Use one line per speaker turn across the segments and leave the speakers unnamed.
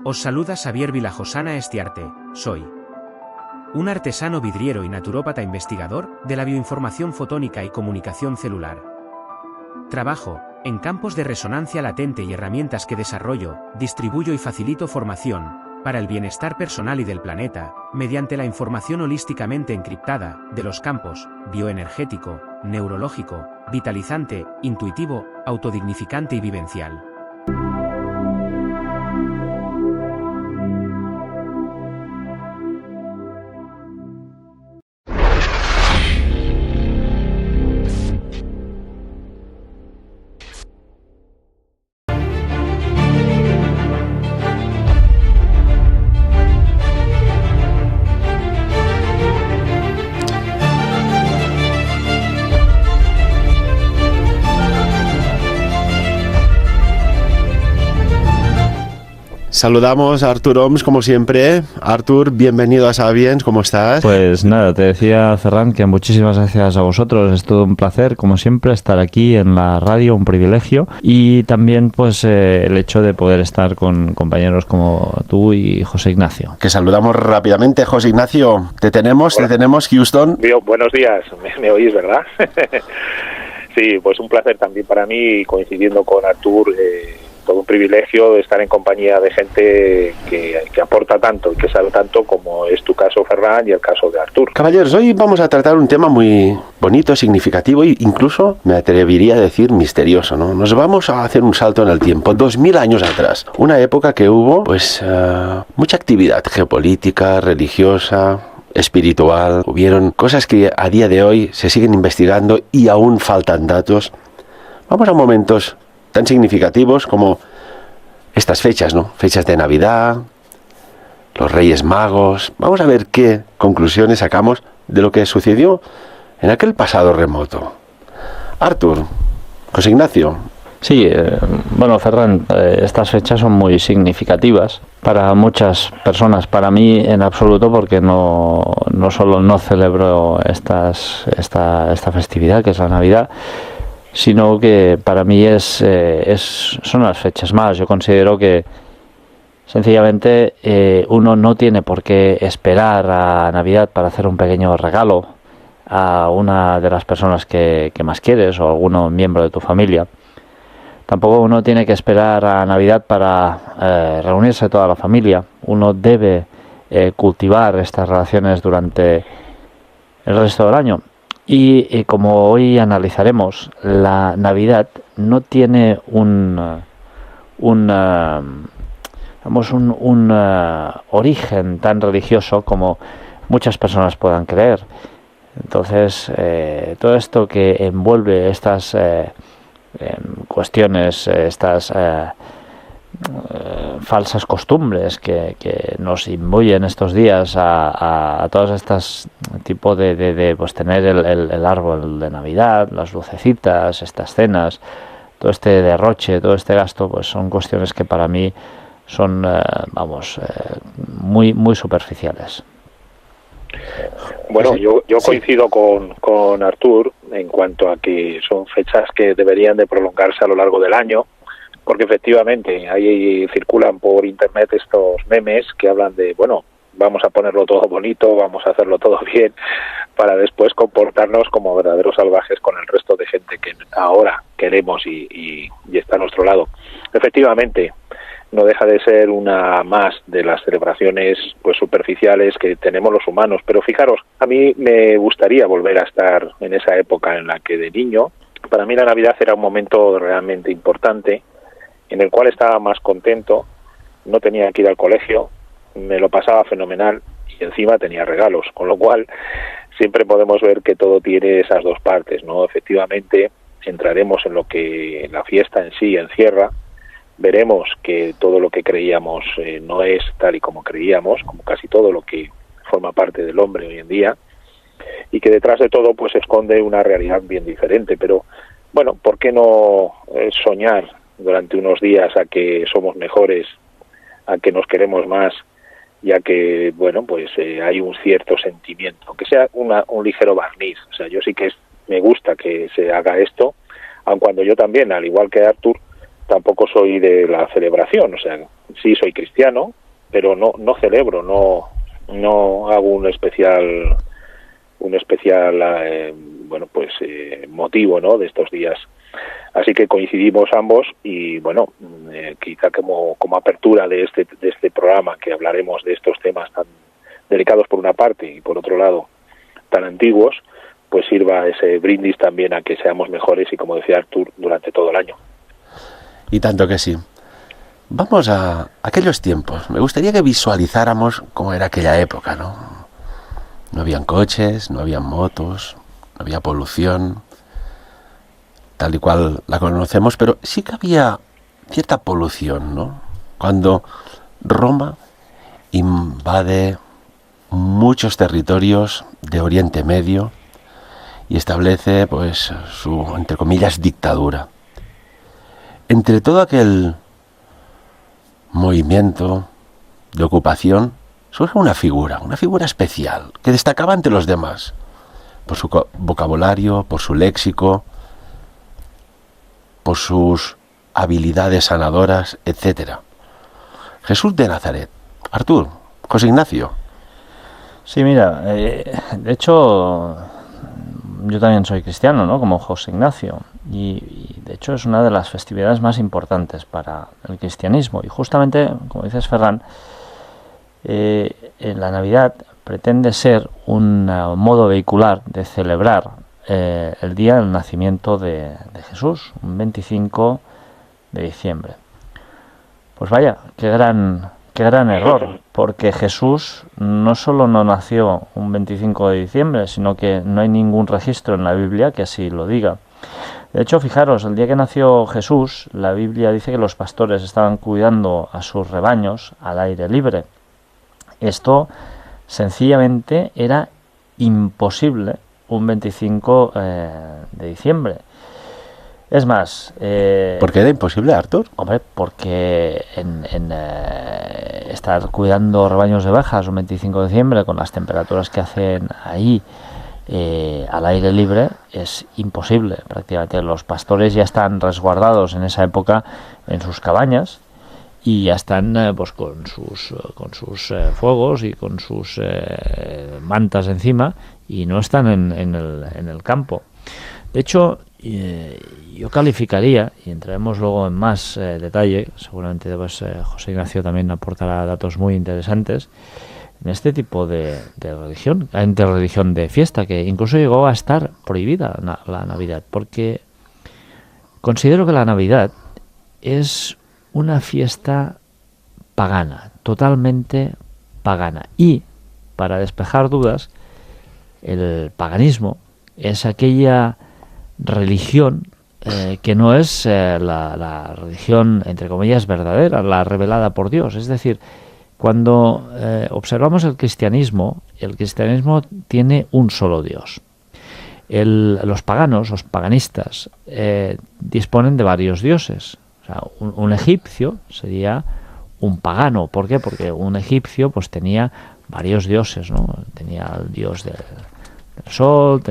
Os saluda Xavier Vilajosana Estiarte, soy un artesano vidriero y naturópata investigador de la bioinformación fotónica y comunicación celular. Trabajo en campos de resonancia latente y herramientas que desarrollo, distribuyo y facilito formación para el bienestar personal y del planeta, mediante la información holísticamente encriptada de los campos bioenergético, neurológico, vitalizante, intuitivo, autodignificante y vivencial.
Saludamos a Artur Oms, como siempre. Artur, bienvenido a Sapiens, ¿cómo estás?
Pues nada, te decía, Ferran, que muchísimas gracias a vosotros. Es todo un placer, como siempre, estar aquí en la radio, un privilegio. Y también, pues, el hecho de poder estar con compañeros como tú y José Ignacio.
Que saludamos rápidamente. José Ignacio, te tenemos, Houston.
Buenos días, me oís, ¿verdad? Sí, pues un placer también para mí, coincidiendo con Artur, todo un privilegio estar en compañía de gente que aporta tanto y que sabe tanto, como es tu caso, Ferran, y el caso de Artur.
Caballeros, hoy vamos a tratar un tema muy bonito, significativo e incluso, me atrevería a decir, misterioso, ¿no? Nos vamos a hacer un salto en el tiempo, 2000 años atrás, una época que hubo, pues, mucha actividad geopolítica, religiosa, espiritual. Hubieron cosas que a día de hoy se siguen investigando y aún faltan datos. Vamos a momentos tan significativos como estas fechas, ¿no? Fechas de Navidad, los Reyes Magos. Vamos a ver qué conclusiones sacamos de lo que sucedió en aquel pasado remoto. Artur, José Ignacio.
Sí, bueno, Ferran, estas fechas son muy significativas para muchas personas, para mí en absoluto, porque no solo no celebro esta festividad, que es la Navidad, sino que para mí son las fechas más. Yo considero que sencillamente uno no tiene por qué esperar a Navidad para hacer un pequeño regalo a una de las personas que más quieres o a algún miembro de tu familia. Tampoco uno tiene que esperar a Navidad para reunirse toda la familia. Uno debe cultivar estas relaciones durante el resto del año. Y como hoy analizaremos, la Navidad no tiene un origen tan religioso como muchas personas puedan creer. Entonces, todo esto que envuelve estas cuestiones, estas falsas costumbres que nos imbuyen estos días a todos estos tipos de pues tener el árbol de Navidad, las lucecitas, estas cenas, todo este derroche, todo este gasto, pues son cuestiones que para mí son muy muy superficiales.
Bueno, yo coincido con Artur en cuanto a que son fechas que deberían de prolongarse a lo largo del año, porque efectivamente ahí circulan por internet estos memes que hablan de, bueno, vamos a ponerlo todo bonito, vamos a hacerlo todo bien, para después comportarnos como verdaderos salvajes con el resto de gente que ahora queremos y está a nuestro lado. Efectivamente, no deja de ser una más de las celebraciones pues superficiales que tenemos los humanos, pero fijaros, a mí me gustaría volver a estar en esa época en la que de niño, para mí la Navidad era un momento realmente importante, en el cual estaba más contento, no tenía que ir al colegio, me lo pasaba fenomenal y encima tenía regalos, con lo cual siempre podemos ver que todo tiene esas dos partes, ¿no? Efectivamente, entraremos en lo que la fiesta en sí encierra, veremos que todo lo que creíamos no es tal y como creíamos, como casi todo lo que forma parte del hombre hoy en día, y que detrás de todo pues esconde una realidad bien diferente, pero bueno, ¿por qué no soñar durante unos días a que somos mejores, a que nos queremos más, ya que, bueno, pues hay un cierto sentimiento, aunque sea un ligero barniz? O sea, yo sí que me gusta que se haga esto, aun cuando yo también, al igual que Artur, tampoco soy de la celebración, o sea, sí soy cristiano, pero no celebro, no hago un especial motivo, ¿no?, de estos días. Así que coincidimos ambos y bueno, quizá como apertura de este programa, que hablaremos de estos temas tan delicados por una parte y por otro lado tan antiguos, pues sirva ese brindis también a que seamos mejores y, como decía Artur, durante todo el año.
Y tanto que sí. Vamos a aquellos tiempos. Me gustaría que visualizáramos cómo era aquella época, ¿no? No habían coches, no habían motos, no había polución, tal y cual la conocemos, pero sí que había cierta polución, ¿no? Cuando Roma invade muchos territorios de Oriente Medio y establece, pues, su, entre comillas, dictadura. Entre todo aquel movimiento de ocupación surge una figura especial, que destacaba ante los demás, por su vocabulario, por su léxico, por sus habilidades sanadoras, etc. Jesús de Nazaret. Artur, José Ignacio.
Sí, mira, de hecho, yo también soy cristiano, ¿no?, como José Ignacio, y de hecho es una de las festividades más importantes para el cristianismo. Y justamente, como dices, Ferran, en la Navidad pretende ser un modo vehicular de celebrar el día del nacimiento de Jesús, un 25 de diciembre. Pues vaya, qué gran error, porque Jesús no solo no nació un 25 de diciembre, sino que no hay ningún registro en la Biblia que así lo diga. De hecho, fijaros, el día que nació Jesús, la Biblia dice que los pastores estaban cuidando a sus rebaños al aire libre. Esto sencillamente era imposible un 25 de diciembre. Es más...
¿Por qué era imposible, Artur?
Hombre, porque estar cuidando rebaños de ovejas un 25 de diciembre con las temperaturas que hacen ahí al aire libre es imposible. Prácticamente los pastores ya están resguardados en esa época en sus cabañas y ya están pues con sus fuegos y con sus mantas encima y no están en el campo. De hecho, yo calificaría, y entraremos luego en más detalle, seguramente pues, José Ignacio también aportará datos muy interesantes, en este tipo de religión, de religión de fiesta, que incluso llegó a estar prohibida la Navidad, porque considero que la Navidad es una fiesta pagana, totalmente pagana. Y, para despejar dudas, el paganismo es aquella religión que no es la religión, entre comillas, verdadera, la revelada por Dios. Es decir, cuando observamos el cristianismo tiene un solo Dios. Los paganos, los paganistas, disponen de varios dioses. O sea, un egipcio sería un pagano. ¿Por qué? Porque un egipcio pues tenía varios dioses, ¿no? Tenía el dios del sol,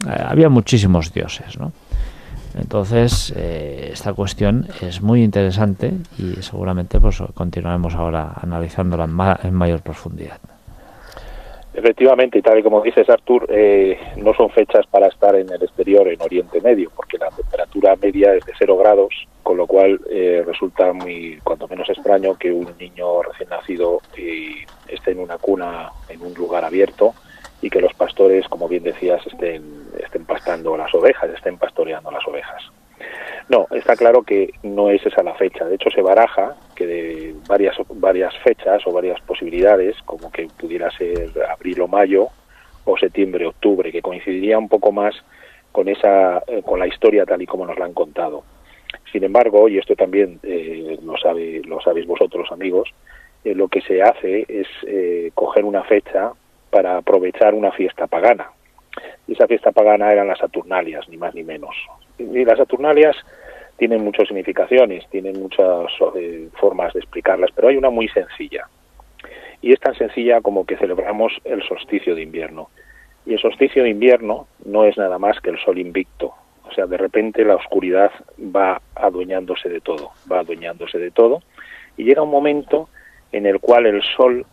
había muchísimos dioses, ¿no? Entonces, esta cuestión es muy interesante y seguramente pues continuaremos ahora analizándola en mayor profundidad.
Efectivamente, y tal y como dices, Artur, no son fechas para estar en el exterior, en Oriente Medio, porque la temperatura media es de 0 grados, con lo cual resulta cuanto menos extraño que un niño recién nacido esté en una cuna, en un lugar abierto, y que los pastores, como bien decías, estén pastando las ovejas, estén pastoreando las ovejas. No, está claro que no es esa la fecha. De hecho, se baraja que de varias fechas o varias posibilidades, como que pudiera ser abril o mayo, o septiembre, octubre, que coincidiría un poco más con la historia tal y como nos la han contado. Sin embargo, y esto también lo sabéis vosotros, amigos, lo que se hace es coger una fecha para aprovechar una fiesta pagana. Y esa fiesta pagana eran las Saturnalias, ni más ni menos. Y las Saturnalias tienen muchas significaciones, tienen muchas formas de explicarlas, pero hay una muy sencilla. Y es tan sencilla como que celebramos el solsticio de invierno. Y el solsticio de invierno no es nada más que el sol invicto. O sea, de repente la oscuridad va adueñándose de todo, Y llega un momento en el cual el sol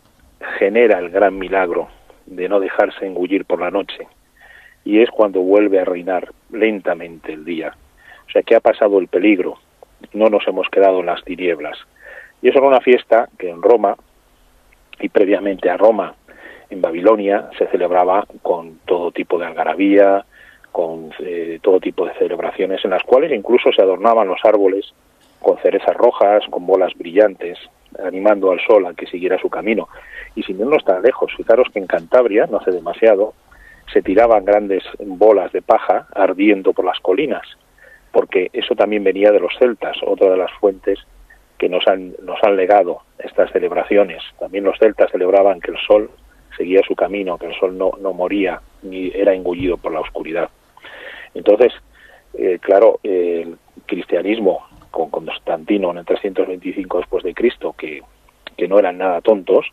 genera el gran milagro de no dejarse engullir por la noche, y es cuando vuelve a reinar lentamente el día. O sea que ha pasado el peligro, no nos hemos quedado en las tinieblas. Y eso era una fiesta que en Roma, y previamente a Roma, en Babilonia, se celebraba con todo tipo de algarabía, con todo tipo de celebraciones, en las cuales incluso se adornaban los árboles con cerezas rojas, con bolas brillantes, animando al sol a que siguiera su camino. Y sin irnos tan lejos, fijaros que en Cantabria, no hace demasiado, se tiraban grandes bolas de paja ardiendo por las colinas, porque eso también venía de los celtas, otra de las fuentes que nos han legado estas celebraciones. También los celtas celebraban que el sol seguía su camino, que el sol no moría ni era engullido por la oscuridad. Entonces, claro, el cristianismo con Constantino en el 325 después de Cristo, que no eran nada tontos,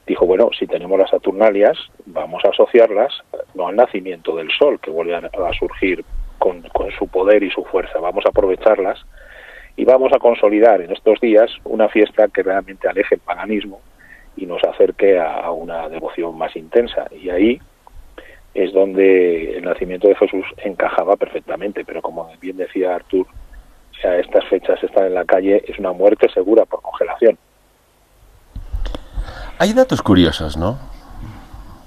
dijo, bueno, si tenemos las Saturnalias, vamos a asociarlas no al nacimiento del sol, que vuelve a surgir con su poder y su fuerza, vamos a aprovecharlas y vamos a consolidar en estos días una fiesta que realmente aleje el paganismo y nos acerque a una devoción más intensa. Y ahí es donde el nacimiento de Jesús encajaba perfectamente, pero como bien decía Artur, o sea, estas fechas están en la calle, es una muerte segura por congelación.
Hay datos curiosos, ¿no?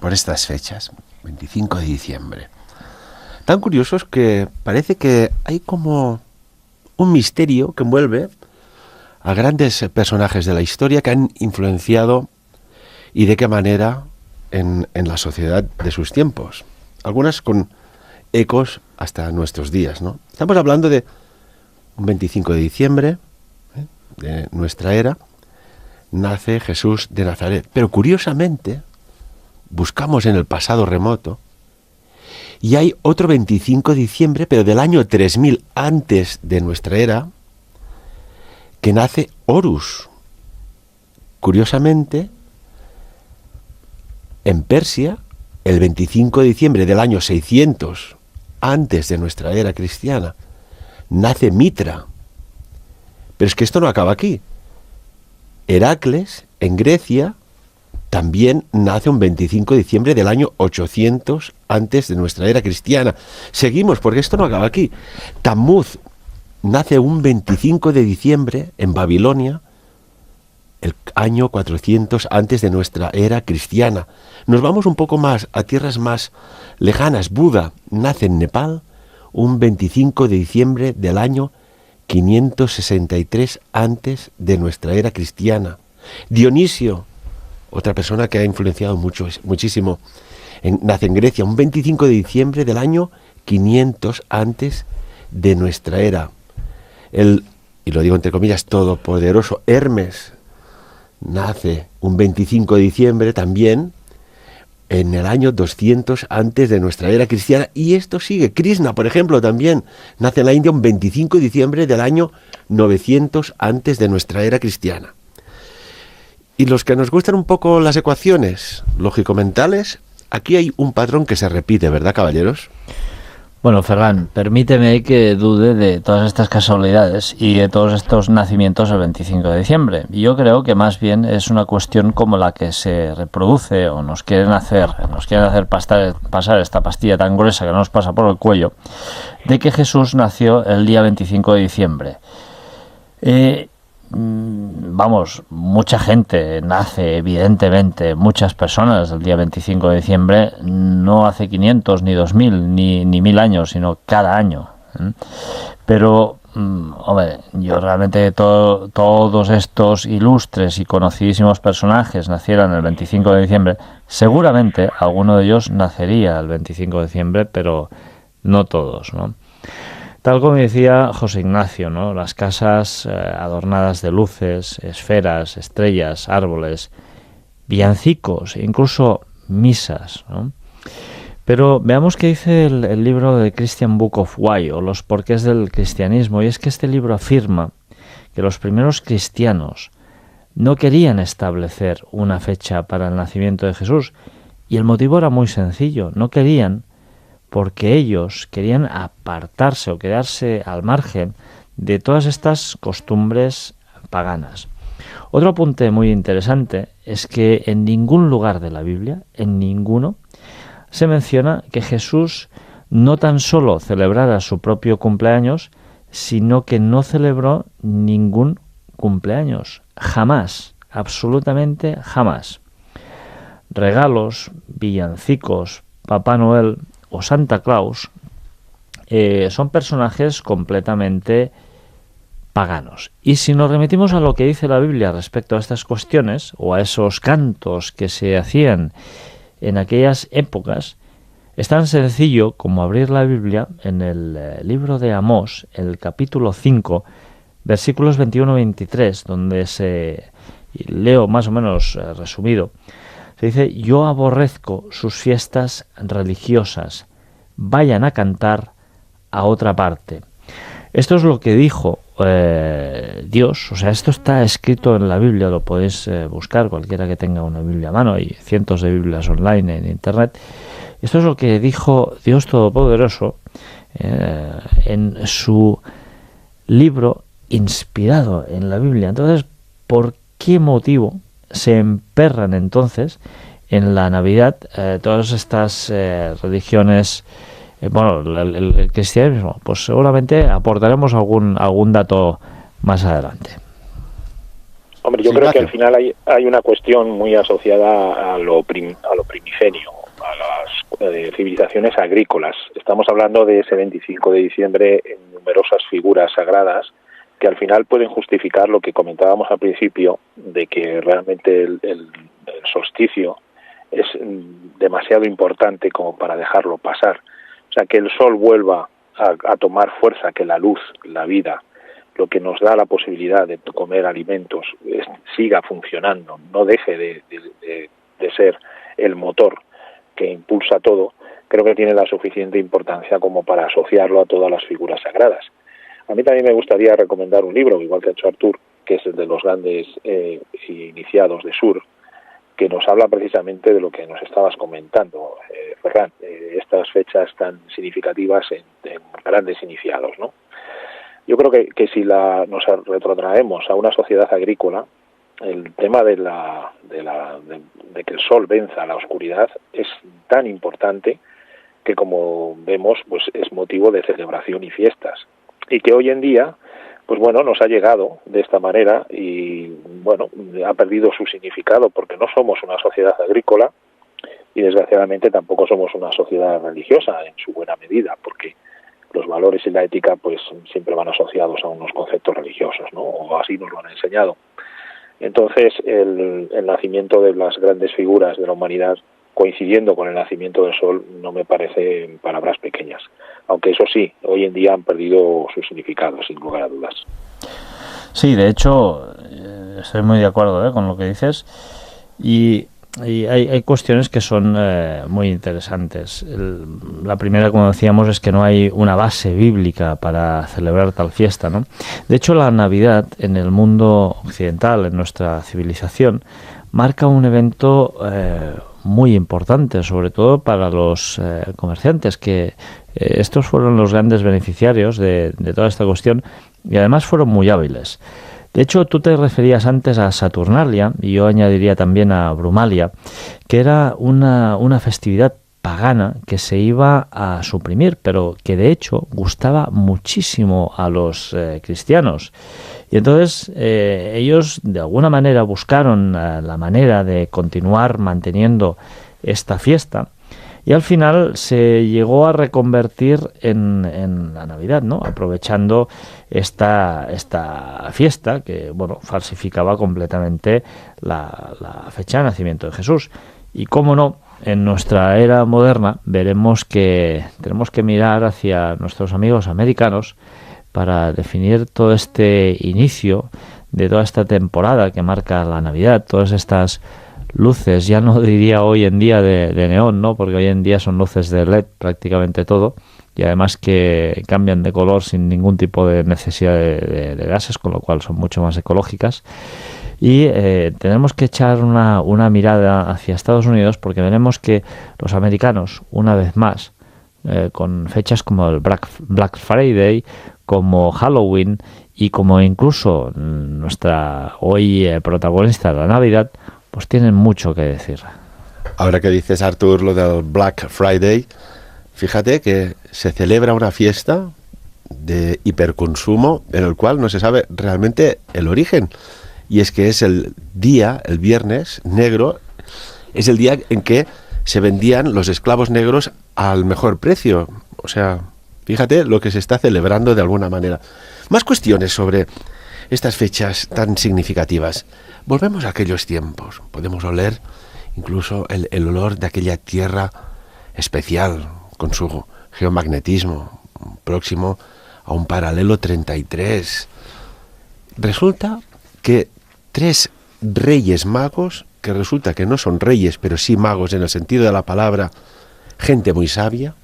Por estas fechas, 25 de diciembre. Tan curiosos que parece que hay como un misterio que envuelve a grandes personajes de la historia que han influenciado y de qué manera en la sociedad de sus tiempos. Algunas con ecos hasta nuestros días, ¿no? Estamos hablando de un 25 de diciembre de nuestra era, nace Jesús de Nazaret. Pero curiosamente, buscamos en el pasado remoto y hay otro 25 de diciembre, pero del año 3000 antes de nuestra era, que nace Horus. Curiosamente, en Persia, el 25 de diciembre del año 600 antes de nuestra era cristiana, nace Mitra. Pero es que esto no acaba aquí. Heracles, en Grecia, también nace un 25 de diciembre del año 800 antes de nuestra era cristiana. Seguimos, porque esto no acaba aquí. Tammuz nace un 25 de diciembre en Babilonia, el año 400 antes de nuestra era cristiana. Nos vamos un poco más a tierras más lejanas. Buda nace en Nepal un 25 de diciembre del año 563 antes de nuestra era cristiana. Dionisio, otra persona que ha influenciado muchísimo, nace en Grecia un 25 de diciembre del año 500 antes de nuestra era. Y lo digo entre comillas, todopoderoso Hermes nace un 25 de diciembre también en el año 200 antes de nuestra era cristiana, y esto sigue. Krishna, por ejemplo, también nace en la India un 25 de diciembre del año 900 antes de nuestra era cristiana. Y los que nos gustan un poco las ecuaciones lógico-mentales, aquí hay un patrón que se repite, ¿verdad, caballeros?
Bueno, Ferran, permíteme que dude de todas estas casualidades y de todos estos nacimientos el 25 de diciembre. Y yo creo que más bien es una cuestión como la que se reproduce o nos quieren hacer pasar esta pastilla tan gruesa que nos pasa por el cuello, de que Jesús nació el día 25 de diciembre. Vamos, mucha gente nace, evidentemente, muchas personas el día 25 de diciembre, no hace 500, ni 2000, ni 1000 años, sino cada año. Pero, hombre, yo realmente todos estos ilustres y conocidísimos personajes nacieran el 25 de diciembre, seguramente alguno de ellos nacería el 25 de diciembre, pero no todos, ¿no? Tal como decía José Ignacio, ¿no? Las casas adornadas de luces, esferas, estrellas, árboles, villancicos, incluso misas, ¿no? Pero veamos qué dice el libro de Christian Book of Why, o los porqués del cristianismo, y es que este libro afirma que los primeros cristianos no querían establecer una fecha para el nacimiento de Jesús, y el motivo era muy sencillo, no querían, porque ellos querían apartarse o quedarse al margen de todas estas costumbres paganas. Otro apunte muy interesante es que en ningún lugar de la Biblia, en ninguno, se menciona que Jesús no tan solo celebrara su propio cumpleaños, sino que no celebró ningún cumpleaños. Jamás, absolutamente jamás. Regalos, villancicos, Papá Noel o Santa Claus son personajes completamente paganos. Y si nos remitimos a lo que dice la Biblia respecto a estas cuestiones o a esos cantos que se hacían en aquellas épocas, es tan sencillo como abrir la Biblia en el libro de Amós, el capítulo 5, versículos 21-23, donde leo más o menos resumido, se dice: yo aborrezco sus fiestas religiosas, vayan a cantar a otra parte. Esto es lo que dijo Dios, o sea, esto está escrito en la Biblia, lo podéis buscar, cualquiera que tenga una Biblia a mano, hay cientos de Biblias online en internet. Esto es lo que dijo Dios Todopoderoso en su libro inspirado en la Biblia. Entonces, ¿por qué motivo se emperran entonces en la Navidad todas estas religiones? Bueno, el cristianismo, pues seguramente aportaremos algún dato más adelante.
Hombre, yo creo que al final hay una cuestión muy asociada a lo primigenio, a las civilizaciones agrícolas. Estamos hablando de ese 25 de diciembre en numerosas figuras sagradas que al final pueden justificar lo que comentábamos al principio, de que realmente el solsticio es demasiado importante como para dejarlo pasar. O sea, que el sol vuelva a tomar fuerza, que la luz, la vida, lo que nos da la posibilidad de comer alimentos, siga funcionando, no deje de ser el motor que impulsa todo, creo que tiene la suficiente importancia como para asociarlo a todas las figuras sagradas. A mí también me gustaría recomendar un libro, igual que ha hecho Artur, que es el de los grandes iniciados de Sur, que nos habla precisamente de lo que nos estabas comentando, Ferran, estas fechas tan significativas en grandes iniciados, ¿no? Yo creo que si nos retrotraemos a una sociedad agrícola, el tema de que el sol venza la oscuridad es tan importante que, como vemos, pues es motivo de celebración y fiestas, y que hoy en día, pues bueno, nos ha llegado de esta manera y bueno, ha perdido su significado porque no somos una sociedad agrícola y desgraciadamente tampoco somos una sociedad religiosa en su buena medida, porque los valores y la ética pues siempre van asociados a unos conceptos religiosos, ¿no? O así nos lo han enseñado. Entonces el nacimiento de las grandes figuras de la humanidad coincidiendo con el nacimiento del sol no me parece palabras pequeñas, aunque eso sí, hoy en día han perdido su significado, sin lugar a dudas.
Sí, de hecho, estoy muy de acuerdo con lo que dices y hay cuestiones que son muy interesantes. La primera, como decíamos, es que no hay una base bíblica para celebrar tal fiesta, ¿no? De hecho, la Navidad en el mundo occidental, en nuestra civilización, marca un evento muy importante, sobre todo para los comerciantes, que estos fueron los grandes beneficiarios de toda esta cuestión y además fueron muy hábiles. De hecho, tú te referías antes a Saturnalia y yo añadiría también a Brumalia, que era una festividad pagana que se iba a suprimir, pero que de hecho gustaba muchísimo a los cristianos. Y entonces ellos de alguna manera buscaron la manera de continuar manteniendo esta fiesta y al final se llegó a reconvertir en la Navidad, ¿no? Aprovechando esta fiesta que, bueno, falsificaba completamente la fecha de nacimiento de Jesús. Y cómo no, en nuestra era moderna veremos que tenemos que mirar hacia nuestros amigos americanos para definir todo este inicio de toda esta temporada que marca la Navidad, todas estas luces, ya no diría hoy en día de neón, ¿no? Porque hoy en día son luces de LED prácticamente todo, y además que cambian de color sin ningún tipo de necesidad de gases, con lo cual son mucho más ecológicas. Y tenemos que echar una mirada hacia Estados Unidos porque veremos que los americanos, una vez más, con fechas como el Black Friday, como Halloween y como incluso nuestra hoy protagonista de la Navidad, pues tienen mucho que decir.
Ahora que dices, Artur, lo del Black Friday, fíjate que se celebra una fiesta de hiperconsumo en el cual no se sabe realmente el origen. Y es que es el día, el viernes negro, es el día en que se vendían los esclavos negros al mejor precio. O sea, fíjate lo que se está celebrando de alguna manera. Más cuestiones sobre estas fechas tan significativas. Volvemos a aquellos tiempos. Podemos oler incluso el olor de aquella tierra especial, con su geomagnetismo, próximo a un paralelo 33. Resulta que 3 reyes magos, que resulta que no son reyes, pero sí magos en el sentido de la palabra, gente muy sabia,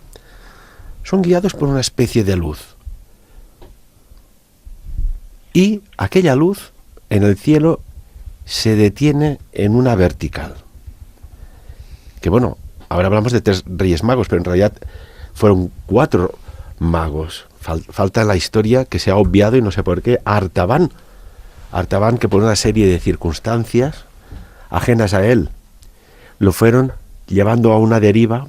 son guiados por una especie de luz. Y aquella luz en el cielo se detiene en una vertical. Que bueno, ahora hablamos de 3 reyes magos, pero en realidad fueron 4 magos. Falta en la historia, que se ha obviado y no sé por qué, Artaban, que por una serie de circunstancias ajenas a él lo fueron llevando a una deriva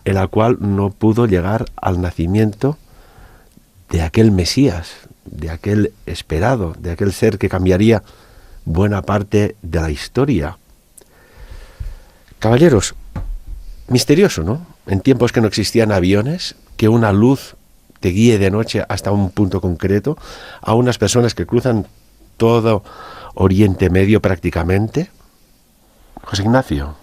en la cual no pudo llegar al nacimiento de aquel Mesías, de aquel esperado, de aquel ser que cambiaría buena parte de la historia. Caballeros, misterioso, ¿no? En tiempos que no existían aviones, que una luz te guíe de noche hasta un punto concreto, a unas personas que cruzan todo Oriente Medio prácticamente. José Ignacio.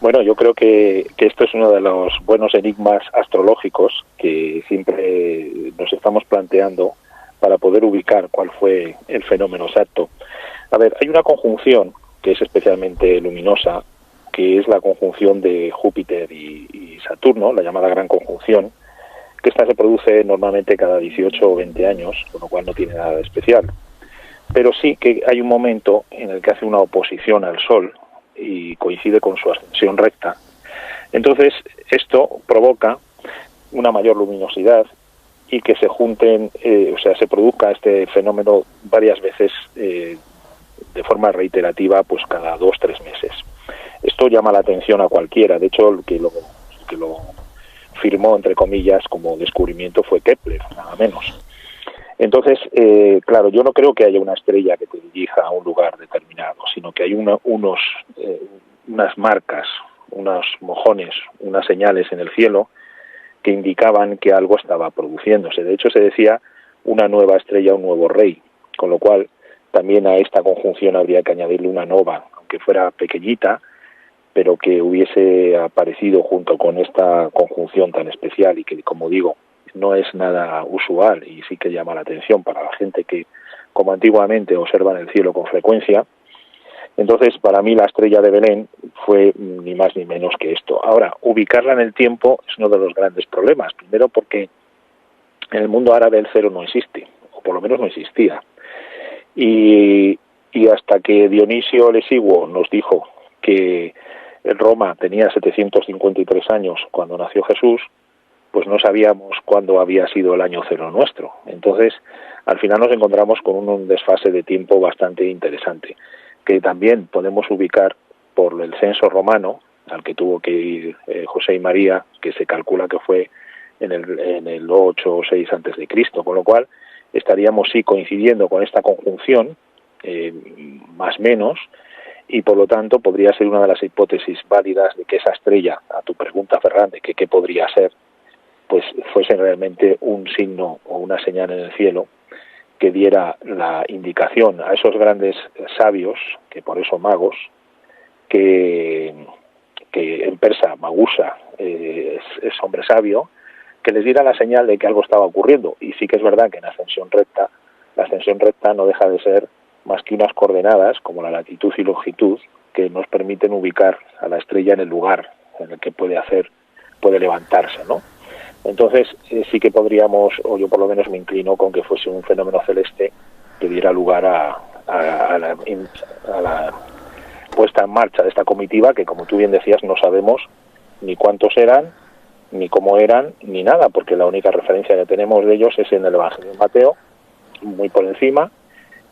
Bueno, yo creo que esto es uno de los buenos enigmas astrológicos que siempre nos estamos planteando para poder ubicar cuál fue el fenómeno exacto. A ver, hay una conjunción que es especialmente luminosa, que es la conjunción de Júpiter y Saturno, la llamada Gran Conjunción, que esta se produce normalmente cada 18 o 20 años, con lo cual no tiene nada de especial. Pero sí que hay un momento en el que hace una oposición al Sol y coincide con su ascensión recta. Entonces, esto provoca una mayor luminosidad y que se junten, se produzca este fenómeno varias veces de forma reiterativa, pues cada 2-3 meses. Esto llama la atención a cualquiera. De hecho, el que lo firmó, entre comillas, como descubrimiento fue Kepler, nada menos. Entonces, claro, yo no creo que haya una estrella que te dirija a un lugar determinado, sino que hay unas marcas, unos mojones, unas señales en el cielo que indicaban que algo estaba produciéndose. De hecho, se decía una nueva estrella, un nuevo rey, con lo cual también a esta conjunción habría que añadirle una nova, aunque fuera pequeñita, pero que hubiese aparecido junto con esta conjunción tan especial y que, como digo, no es nada usual y sí que llama la atención para la gente que, como antiguamente, observan el cielo con frecuencia. Entonces, para mí la estrella de Belén fue ni más ni menos que esto. Ahora, ubicarla en el tiempo es uno de los grandes problemas. Primero porque en el mundo árabe el cero no existe, o por lo menos no existía. Y hasta que Dionisio el Exiguo nos dijo que Roma tenía 753 años cuando nació Jesús, pues no sabíamos cuándo había sido el año cero nuestro. Entonces, al final nos encontramos con un desfase de tiempo bastante interesante, que también podemos ubicar por el censo romano, al que tuvo que ir José y María, que se calcula que fue en el 8 o 6 antes de Cristo, con lo cual estaríamos sí coincidiendo con esta conjunción, más o menos, y por lo tanto podría ser una de las hipótesis válidas de que esa estrella, a tu pregunta, Ferran, de que qué podría ser, pues fuese realmente un signo o una señal en el cielo que diera la indicación a esos grandes sabios, que por eso magos, que en persa magusa es hombre sabio, que les diera la señal de que algo estaba ocurriendo. Y sí que es verdad que en la ascensión recta no deja de ser más que unas coordenadas, como la latitud y longitud, que nos permiten ubicar a la estrella en el lugar en el que puede levantarse, ¿no? Entonces sí que podríamos, o yo por lo menos me inclino con que fuese un fenómeno celeste que diera lugar a la puesta en marcha de esta comitiva, que como tú bien decías no sabemos ni cuántos eran, ni cómo eran, ni nada, porque la única referencia que tenemos de ellos es en el Evangelio de Mateo, muy por encima,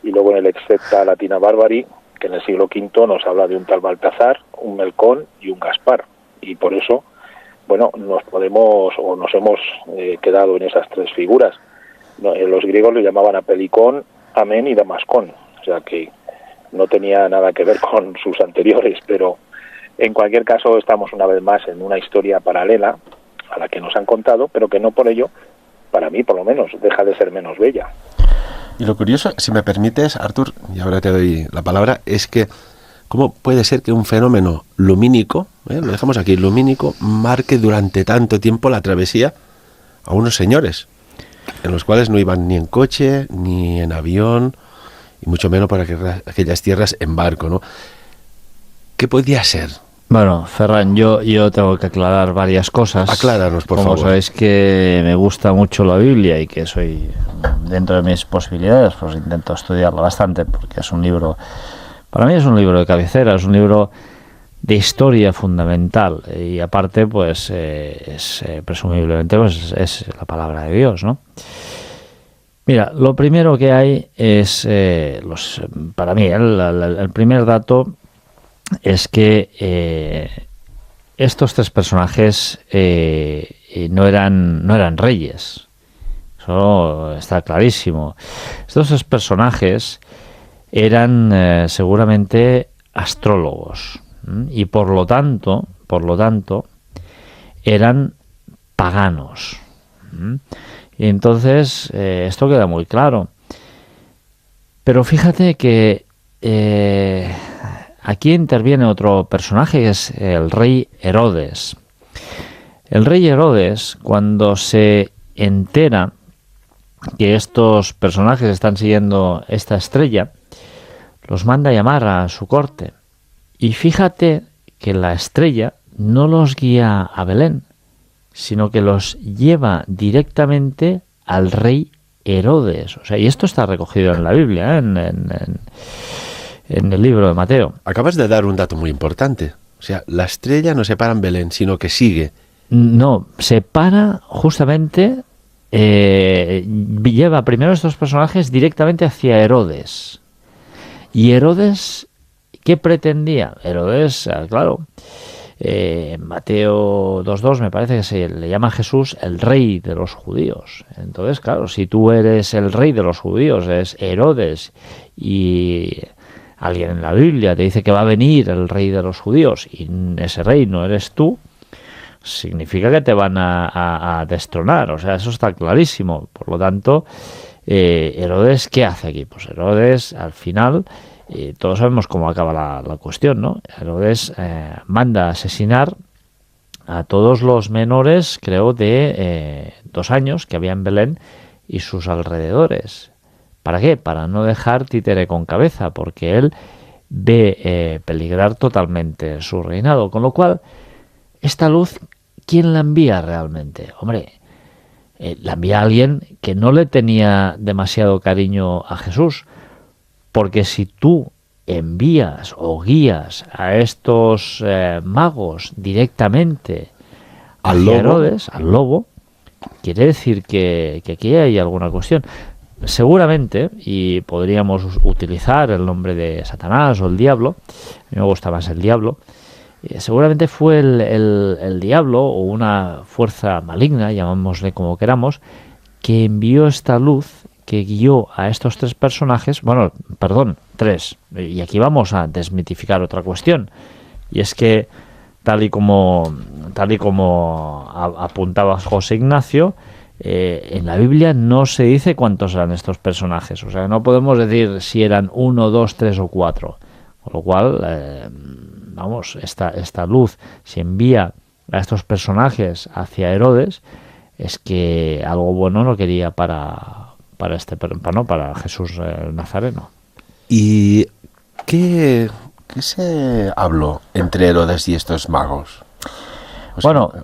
y luego en el Excepta Latina Barbari, que en el siglo V nos habla de un tal Baltasar, un Melcón y un Gaspar, y por eso, bueno, nos hemos quedado en esas tres figuras. Los griegos le llamaban a Pelicón, Amén y Damascón, o sea que no tenía nada que ver con sus anteriores, pero en cualquier caso estamos una vez más en una historia paralela a la que nos han contado, pero que no por ello, para mí por lo menos, deja de ser menos bella.
Y lo curioso, si me permites, Artur, y ahora te doy la palabra, es que ¿cómo puede ser que un fenómeno lumínico, lo dejamos aquí, lumínico, marque durante tanto tiempo la travesía a unos señores, en los cuales no iban ni en coche, ni en avión, y mucho menos por aquellas tierras en barco, ¿no? ¿Qué podía ser?
Bueno, Ferran, yo tengo que aclarar varias cosas.
Acláranos, por
favor.
favor.
Como sabéis que me gusta mucho la Biblia y que soy, dentro de mis posibilidades, pues intento estudiarla bastante, porque es un libro, para mí es un libro de cabecera, es un libro de historia fundamental, y aparte, pues, presumiblemente, pues, es la palabra de Dios, ¿no? Mira, lo primero que hay es, para mí, el primer dato es que estos tres personajes no eran reyes. Eso está clarísimo. Estos tres personajes eran seguramente astrólogos, y por lo tanto eran paganos. Y entonces esto queda muy claro. Pero fíjate que aquí interviene otro personaje, que es el rey Herodes. El rey Herodes, cuando se entera que estos personajes están siguiendo esta estrella, los manda a llamar a su corte. Y fíjate que la estrella no los guía a Belén, sino que los lleva directamente al rey Herodes. O sea, y esto está recogido en la Biblia, en el libro de Mateo.
Acabas de dar un dato muy importante. O sea, la estrella no se para en Belén, sino que sigue.
No, se para justamente, lleva primero a estos personajes directamente hacia Herodes. Y Herodes, ¿qué pretendía? Herodes, claro, Mateo 2.2 me parece que se le llama a Jesús el rey de los judíos. Entonces, claro, si tú eres el rey de los judíos, es Herodes, y alguien en la Biblia te dice que va a venir el rey de los judíos y ese rey no eres tú, significa que te van a destronar. O sea, eso está clarísimo. Por lo tanto, Herodes, ¿qué hace aquí? Pues Herodes, al final, todos sabemos cómo acaba la cuestión, ¿no? Herodes manda a asesinar a todos los menores, creo, de 2 años que había en Belén y sus alrededores. ¿Para qué? Para no dejar títere con cabeza, porque él ve peligrar totalmente su reinado. Con lo cual, esta luz, ¿quién la envía realmente? Hombre, la envía alguien que no le tenía demasiado cariño a Jesús, porque si tú envías o guías a estos magos directamente hacia Herodes, al lobo, quiere decir que aquí hay alguna cuestión. Seguramente, y podríamos utilizar el nombre de Satanás o el diablo, a mí me gusta más el diablo, seguramente fue el diablo o una fuerza maligna, llamémosle como queramos, que envió esta luz que guió a estos tres personajes, tres, y aquí vamos a desmitificar otra cuestión, y es que tal y como apuntaba José Ignacio, en la Biblia no se dice cuántos eran estos personajes, o sea, no podemos decir si eran 1, 2, 3 o 4, con lo cual, esta luz se envía a estos personajes hacia Herodes, es que algo bueno no quería para Jesús el Nazareno.
¿Y qué se habló entre Herodes y estos magos?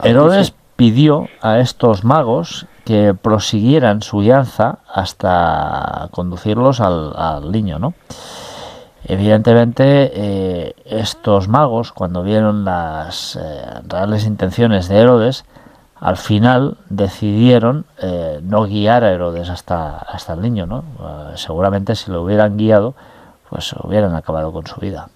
Herodes pidió a estos magos que prosiguieran su guianza hasta conducirlos al niño, ¿no? Evidentemente, estos magos, cuando vieron las reales intenciones de Herodes, al final decidieron no guiar a Herodes hasta el niño, ¿no? Seguramente si lo hubieran guiado, pues hubieran acabado con su vida.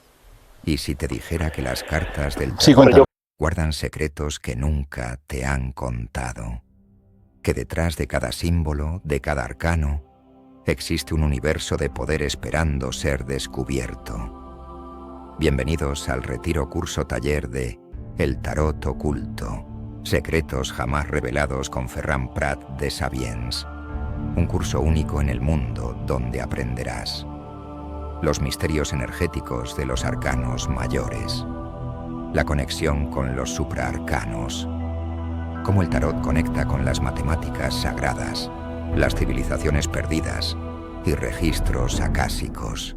¿Y si te dijera que las cartas del
Sí,
tarot
cuéntalo.
guardan secretos que nunca te han contado? Que detrás de cada símbolo, de cada arcano, existe un universo de poder esperando ser descubierto. Bienvenidos al retiro curso taller de El Tarot Oculto, secretos jamás revelados con Ferran Prat de Sabiens. Un curso único en el mundo donde aprenderás los misterios energéticos de los arcanos mayores, la conexión con los supraarcanos, cómo el tarot conecta con las matemáticas sagradas, las civilizaciones perdidas y registros acásicos,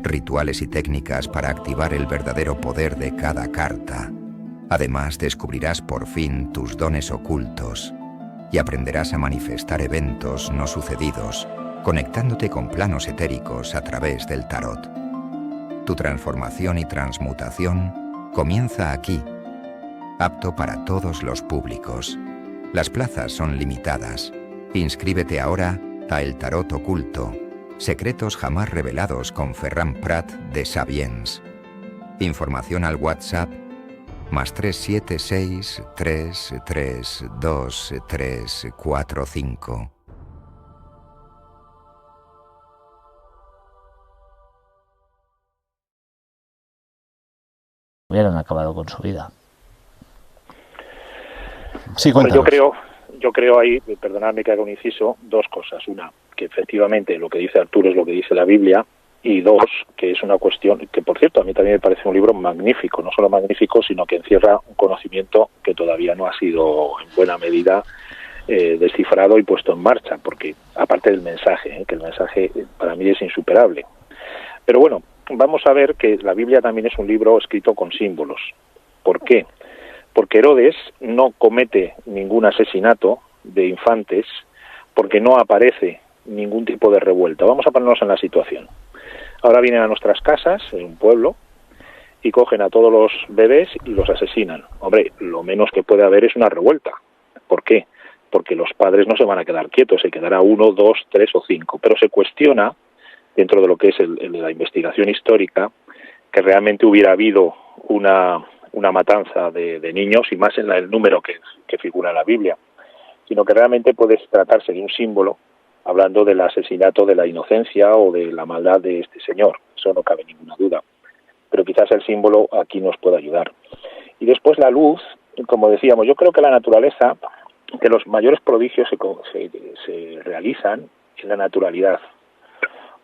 rituales y técnicas para activar el verdadero poder de cada carta. Además, descubrirás por fin tus dones ocultos y aprenderás a manifestar eventos no sucedidos, conectándote con planos etéricos a través del tarot. Tu transformación y transmutación comienza aquí, apto para todos los públicos. Las plazas son limitadas. Inscríbete ahora a El Tarot Oculto, secretos jamás revelados con Ferran Prat de Sabiens. Información al WhatsApp +376 332 345.
Hubieran acabado con su vida.
Sí,
Bueno,
cuéntanos.
yo creo ahí, perdonadme que haga un inciso, dos cosas. Una, que efectivamente lo que dice Arturo es lo que dice la Biblia, y dos, que es una cuestión que, por cierto, a mí también me parece un libro magnífico, no solo magnífico, sino que encierra un conocimiento que todavía no ha sido en buena medida descifrado y puesto en marcha, porque aparte del mensaje, que el mensaje para mí es insuperable. Pero bueno, vamos a ver que la Biblia también es un libro escrito con símbolos. ¿Por qué? Porque Herodes no comete ningún asesinato de infantes porque no aparece ningún tipo de revuelta. Vamos a ponernos en la situación. Ahora vienen a nuestras casas, en un pueblo, y cogen a todos los bebés y los asesinan. Hombre, lo menos que puede haber es una revuelta. ¿Por qué? Porque los padres no se van a quedar quietos, se quedará 1, 2, 3 o 5. Pero se cuestiona, dentro de lo que es la investigación histórica, que realmente hubiera habido una matanza de niños, y más en el número que figura en la Biblia, sino que realmente puede tratarse de un símbolo, hablando del asesinato de la inocencia o de la maldad de este señor. Eso no cabe ninguna duda. Pero quizás el símbolo aquí nos pueda ayudar. Y después la luz, como decíamos, yo creo que la naturaleza, que los mayores prodigios se realizan en la naturalidad.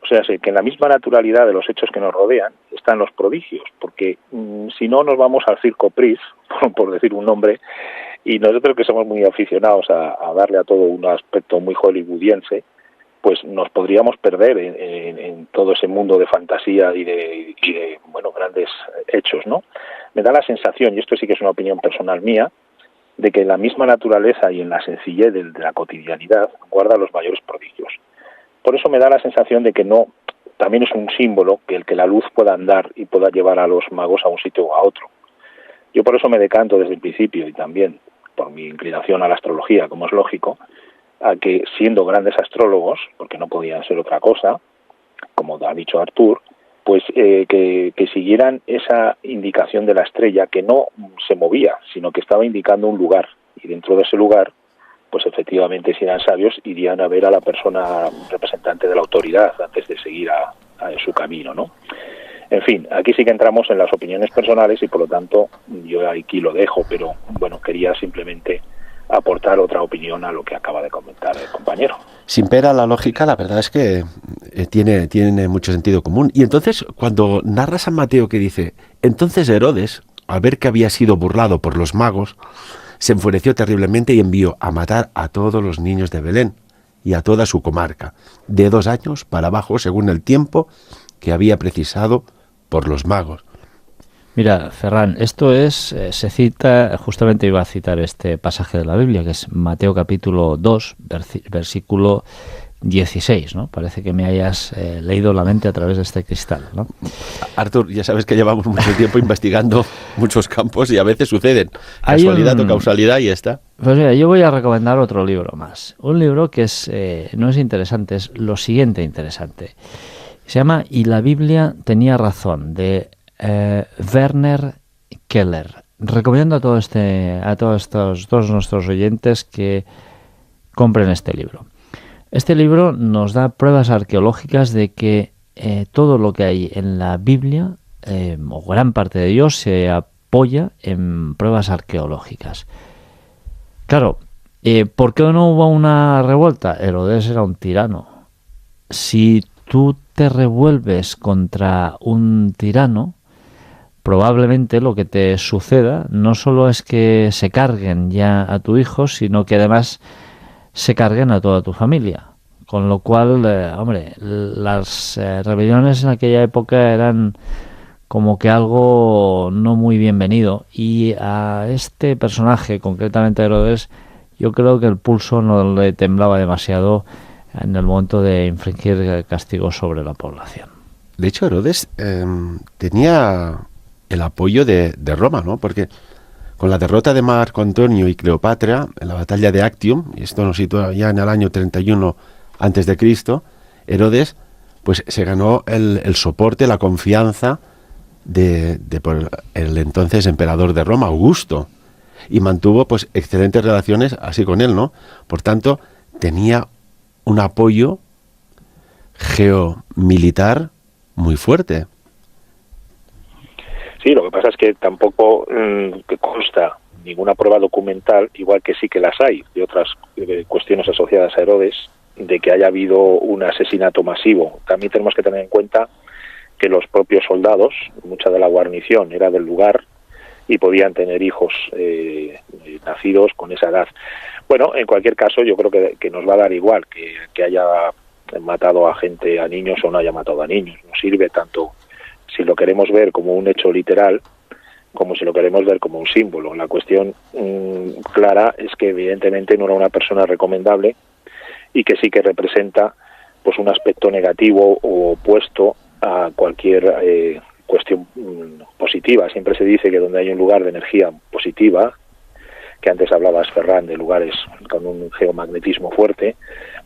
O sea, que en la misma naturalidad de los hechos que nos rodean están los prodigios, porque si no nos vamos al circo Pris, por decir un nombre, y nosotros que somos muy aficionados a darle a todo un aspecto muy hollywoodiense, pues nos podríamos perder en todo ese mundo de fantasía y de grandes hechos, ¿no? Me da la sensación, y esto sí que es una opinión personal mía, de que en la misma naturaleza y en la sencillez de la cotidianidad guarda los mayores prodigios. Por eso me da la sensación de que no, también es un símbolo que el que la luz pueda andar y pueda llevar a los magos a un sitio o a otro. Yo por eso me decanto desde el principio, y también por mi inclinación a la astrología, como es lógico, a que siendo grandes astrólogos, porque no podían ser otra cosa, como ha dicho Artur, pues que siguieran esa indicación de la estrella, que no se movía, sino que estaba indicando un lugar, y dentro de ese lugar, pues efectivamente, si eran sabios, irían a ver a la persona representante de la autoridad antes de seguir a su camino, ¿no? En fin, aquí sí que entramos en las opiniones personales y por lo tanto yo aquí lo dejo, pero bueno, quería simplemente aportar otra opinión a lo que acaba de comentar el compañero.
Sin pera la lógica, la verdad es que tiene mucho sentido común. Y entonces, cuando narra San Mateo que dice, entonces Herodes, al ver que había sido burlado por los magos, se enfureció terriblemente y envió a matar a todos los niños de Belén y a toda su comarca, de 2 años para abajo, según el tiempo que había precisado por los magos.
Mira, Ferran, esto es, se cita, justamente iba a citar este pasaje de la Biblia, que es Mateo capítulo 2, versículo 16, ¿no? Parece que me hayas leído la mente a través de este cristal, ¿no?
Artur, ya sabes que llevamos mucho tiempo investigando muchos campos y a veces suceden casualidad o causalidad y ya está.
Pues mira, yo voy a recomendar otro libro más. Un libro que no es interesante, es lo siguiente interesante. Se llama Y la Biblia tenía razón, de Werner Keller. Recomiendo a todos nuestros oyentes que compren este libro. Este libro nos da pruebas arqueológicas de que todo lo que hay en la Biblia, o gran parte de ello, se apoya en pruebas arqueológicas. Claro, ¿por qué no hubo una revuelta? Herodes era un tirano. Si tú te revuelves contra un tirano, probablemente lo que te suceda no solo es que se carguen ya a tu hijo, sino que además se carguen a toda tu familia. Con lo cual, las rebeliones en aquella época eran como que algo no muy bienvenido. Y a este personaje, concretamente a Herodes, yo creo que el pulso no le temblaba demasiado en el momento de infligir castigos sobre la población.
De hecho, Herodes tenía el apoyo de Roma, ¿no? Porque con la derrota de Marco Antonio y Cleopatra en la batalla de Actium, y esto nos sitúa ya en el año 31 antes de Cristo, Herodes pues se ganó el soporte, la confianza de por el entonces emperador de Roma, Augusto, y mantuvo pues excelentes relaciones así con él, ¿no? Por tanto, tenía un apoyo geomilitar muy fuerte.
Sí, lo que pasa es que tampoco que consta ninguna prueba documental, igual que sí que las hay, de otras cuestiones asociadas a Herodes, de que haya habido un asesinato masivo. También tenemos que tener en cuenta que los propios soldados, mucha de la guarnición era del lugar y podían tener hijos nacidos con esa edad. Bueno, en cualquier caso, yo creo que nos va a dar igual que haya matado a gente, a niños, o no haya matado a niños. Nos sirve tanto si lo queremos ver como un hecho literal, como si lo queremos ver como un símbolo. La cuestión clara es que evidentemente no era una persona recomendable y que sí que representa pues un aspecto negativo o opuesto a cualquier cuestión positiva. Siempre se dice que donde hay un lugar de energía positiva, que antes hablabas, Ferran, de lugares con un geomagnetismo fuerte,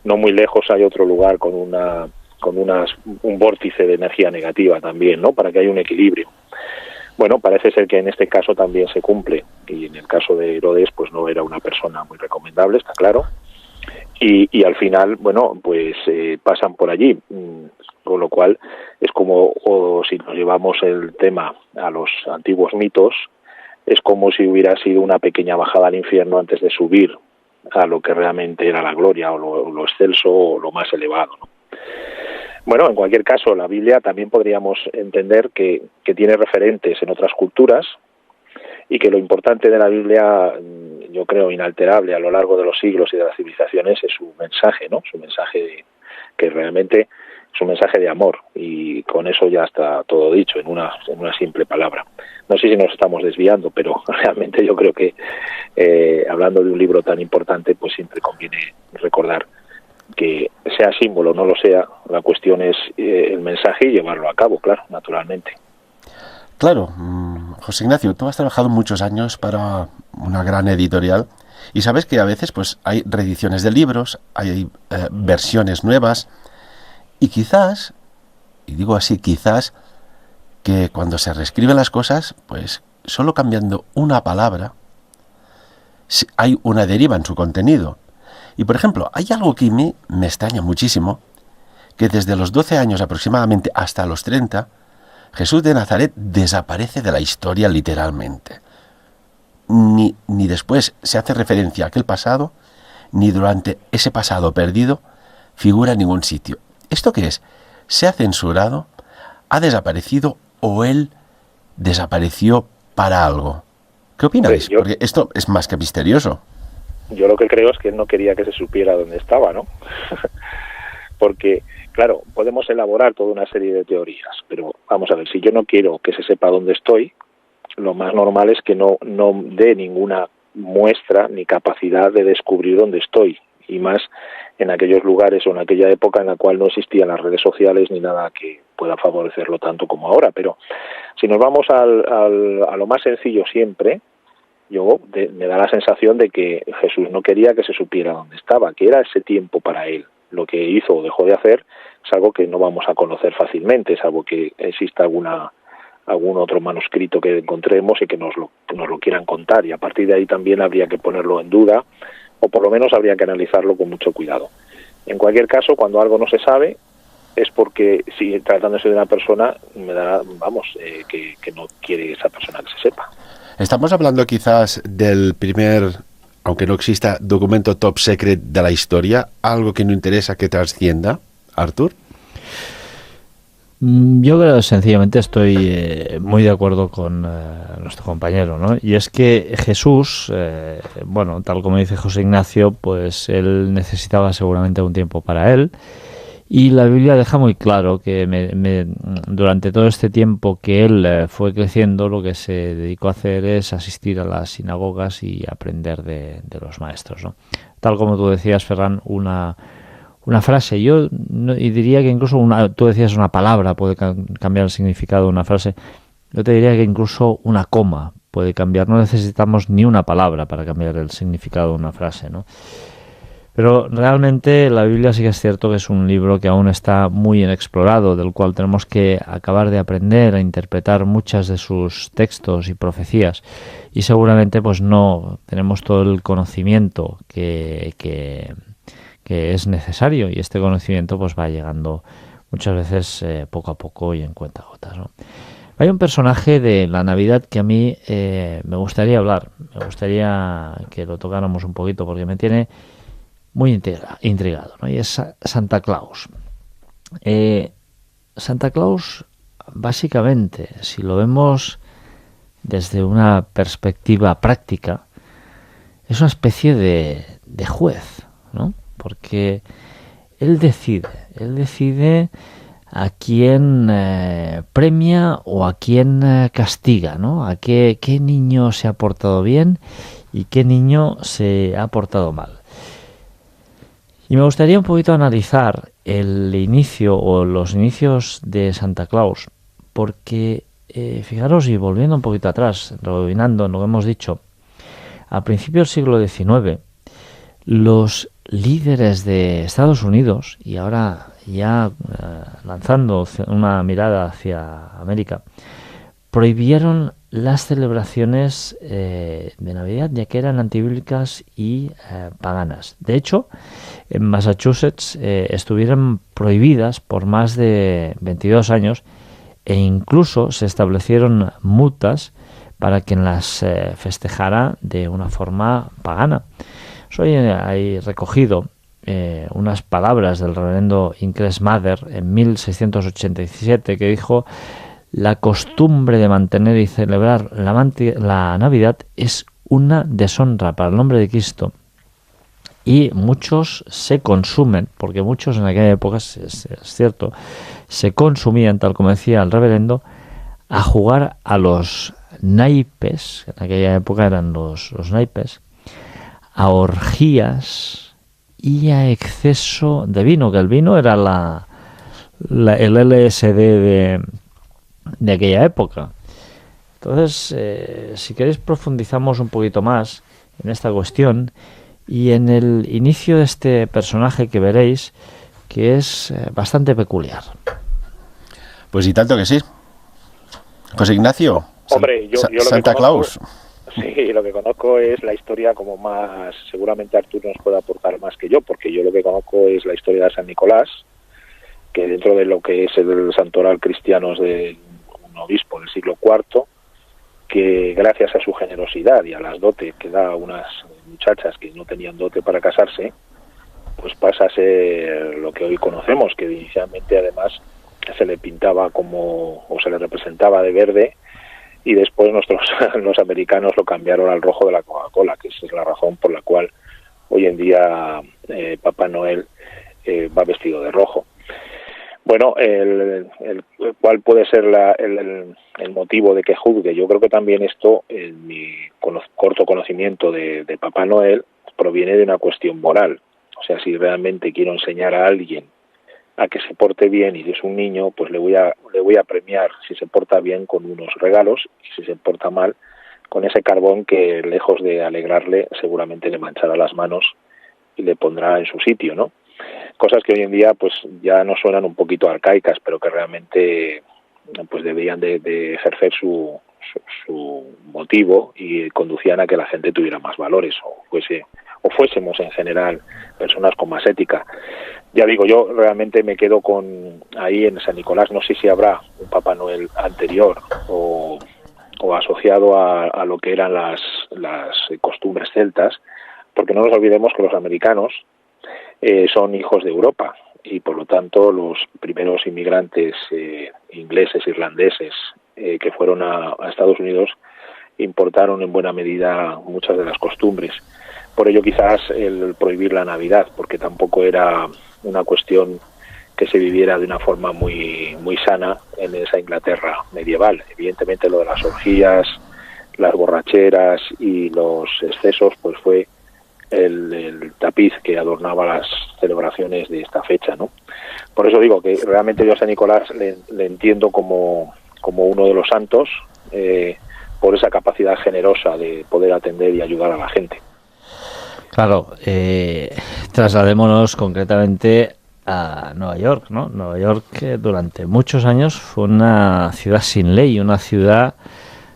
no muy lejos hay otro lugar con un vórtice de energía negativa también, ¿no? Para que haya un equilibrio. Bueno, parece ser que en este caso también se cumple, y en el caso de Herodes pues no era una persona muy recomendable, está claro, y al final, bueno, pues pasan por allí, con lo cual es como, o si nos llevamos el tema a los antiguos mitos, es como si hubiera sido una pequeña bajada al infierno antes de subir a lo que realmente era la gloria, o lo excelso, o lo más elevado, ¿no? Bueno, en cualquier caso, la Biblia también podríamos entender que tiene referentes en otras culturas, y que lo importante de la Biblia, yo creo, inalterable a lo largo de los siglos y de las civilizaciones, es su mensaje, ¿no? Su mensaje que realmente es un mensaje de amor, y con eso ya está todo dicho en una simple palabra. No sé si nos estamos desviando, pero realmente yo creo que hablando de un libro tan importante, pues siempre conviene recordar que sea símbolo o no lo sea, la cuestión es el mensaje y llevarlo a cabo, claro, naturalmente.
Claro, José Ignacio, tú has trabajado muchos años para una gran editorial y sabes que a veces pues hay reediciones de libros, hay versiones nuevas, y quizás, y digo así, quizás, que cuando se reescriben las cosas, pues solo cambiando una palabra, hay una deriva en su contenido. Y por ejemplo, hay algo que me extraña muchísimo, que desde los 12 años aproximadamente hasta los 30, Jesús de Nazaret desaparece de la historia literalmente. Ni después se hace referencia a aquel pasado, ni durante ese pasado perdido figura en ningún sitio. ¿Esto qué es? ¿Se ha censurado? ¿Ha desaparecido? ¿O él desapareció para algo? ¿Qué opináis? Porque esto es más que misterioso.
Yo lo que creo es que él no quería que se supiera dónde estaba, ¿no? Porque, claro, podemos elaborar toda una serie de teorías, pero vamos a ver, si yo no quiero que se sepa dónde estoy, lo más normal es que no dé ninguna muestra ni capacidad de descubrir dónde estoy, y más en aquellos lugares o en aquella época en la cual no existían las redes sociales ni nada que pueda favorecerlo tanto como ahora. Pero si nos vamos a lo más sencillo siempre, me da la sensación de que Jesús no quería que se supiera dónde estaba, que era ese tiempo para él. Lo que hizo o dejó de hacer es algo que no vamos a conocer fácilmente, salvo que exista algún otro manuscrito que encontremos y que nos lo quieran contar, y a partir de ahí también habría que ponerlo en duda, o por lo menos habría que analizarlo con mucho cuidado. En cualquier caso, cuando algo no se sabe, es porque, si tratándose de una persona, que no quiere esa persona que se sepa.
Estamos hablando quizás del primer, aunque no exista, documento top secret de la historia, algo que no interesa que trascienda, Artur.
Yo creo, sencillamente, estoy muy de acuerdo con nuestro compañero, ¿no? Y es que Jesús, tal como dice José Ignacio, pues él necesitaba seguramente un tiempo para él, y la Biblia deja muy claro que durante todo este tiempo que él fue creciendo, lo que se dedicó a hacer es asistir a las sinagogas y aprender de los maestros, ¿no? Tal como tú decías, Ferran, una frase, y diría que incluso tú decías una palabra puede cambiar el significado de una frase. Yo te diría que incluso una coma puede cambiar. No necesitamos ni una palabra para cambiar el significado de una frase, ¿no? Pero realmente la Biblia sí que es cierto que es un libro que aún está muy inexplorado, del cual tenemos que acabar de aprender a interpretar muchas de sus textos y profecías, y seguramente pues no tenemos todo el conocimiento que es necesario, y este conocimiento pues va llegando muchas veces poco a poco y en cuentagotas, ¿no? Hay un personaje de la Navidad que a mí me gustaría hablar, me gustaría que lo tocáramos un poquito, porque me tiene muy intrigado, ¿no? Y es Santa Claus. Santa Claus, básicamente, si lo vemos desde una perspectiva práctica, es una especie de juez, ¿no? Porque él decide a quién premia o a quién castiga, ¿no? A qué niño se ha portado bien y qué niño se ha portado mal. Y me gustaría un poquito analizar el inicio o los inicios de Santa Claus, porque fijaros, y volviendo un poquito atrás, rebobinando lo que hemos dicho, a principios del siglo XIX, los líderes de Estados Unidos, y ahora ya lanzando una mirada hacia América, prohibieron las celebraciones de Navidad, ya que eran antibíblicas y paganas. De hecho, en Massachusetts estuvieron prohibidas por más de 22 años, e incluso se establecieron multas para quien las festejara de una forma pagana. Soy ahí recogido unas palabras del reverendo Incres Mather en 1687, que dijo: la costumbre de mantener y celebrar la Navidad es una deshonra para el nombre de Cristo, y muchos se consumen, porque muchos en aquella época, es cierto, se consumían, tal como decía el reverendo, a jugar a los naipes, en aquella época eran los naipes, a orgías y a exceso de vino, que el vino era el LSD de aquella época. Entonces, si queréis, profundizamos un poquito más en esta cuestión y en el inicio de este personaje que veréis, que es bastante peculiar.
Pues y tanto que sí. José Ignacio,
hombre, yo lo
Santa Claus.
Sí, lo que conozco es la historia como más, seguramente Artur nos puede aportar más que yo, porque yo lo que conozco es la historia de San Nicolás, que dentro de lo que es el santoral cristiano es de un obispo del siglo IV, que gracias a su generosidad y a las dotes que da a unas muchachas que no tenían dote para casarse, pues pasa a ser lo que hoy conocemos, que inicialmente además se le pintaba como, o se le representaba de verde, y después los americanos lo cambiaron al rojo de la Coca-Cola, que esa es la razón por la cual hoy en día Papá Noel va vestido de rojo. Bueno, ¿cuál puede ser el motivo de que juzgue? Yo creo que también esto, en mi corto conocimiento de Papá Noel, proviene de una cuestión moral. O sea, si realmente quiero enseñar a alguien a que se porte bien y si es un niño, pues le voy a premiar si se porta bien con unos regalos, y si se porta mal, con ese carbón que, lejos de alegrarle, seguramente le manchará las manos y le pondrá en su sitio, ¿no? Cosas que hoy en día pues ya nos suenan un poquito arcaicas, pero que realmente pues deberían de ejercer su motivo y conducían a que la gente tuviera más valores o fuésemos en general personas con más ética. Ya digo, yo realmente me quedo con ahí en San Nicolás. No sé si habrá un Papá Noel anterior o asociado a lo que eran las costumbres celtas, porque no nos olvidemos que los americanos son hijos de Europa y por lo tanto los primeros inmigrantes ingleses, irlandeses que fueron a Estados Unidos importaron en buena medida muchas de las costumbres. Por ello quizás el prohibir la Navidad, porque tampoco era una cuestión que se viviera de una forma muy sana en esa Inglaterra medieval. Evidentemente lo de las orgías, las borracheras y los excesos pues fue el tapiz que adornaba las celebraciones de esta fecha, ¿no? Por eso digo que realmente yo a San Nicolás le entiendo como uno de los santos, por esa capacidad generosa de poder atender y ayudar a la gente.
Claro, trasladémonos concretamente a Nueva York, ¿no? Nueva York durante muchos años fue una ciudad sin ley, una ciudad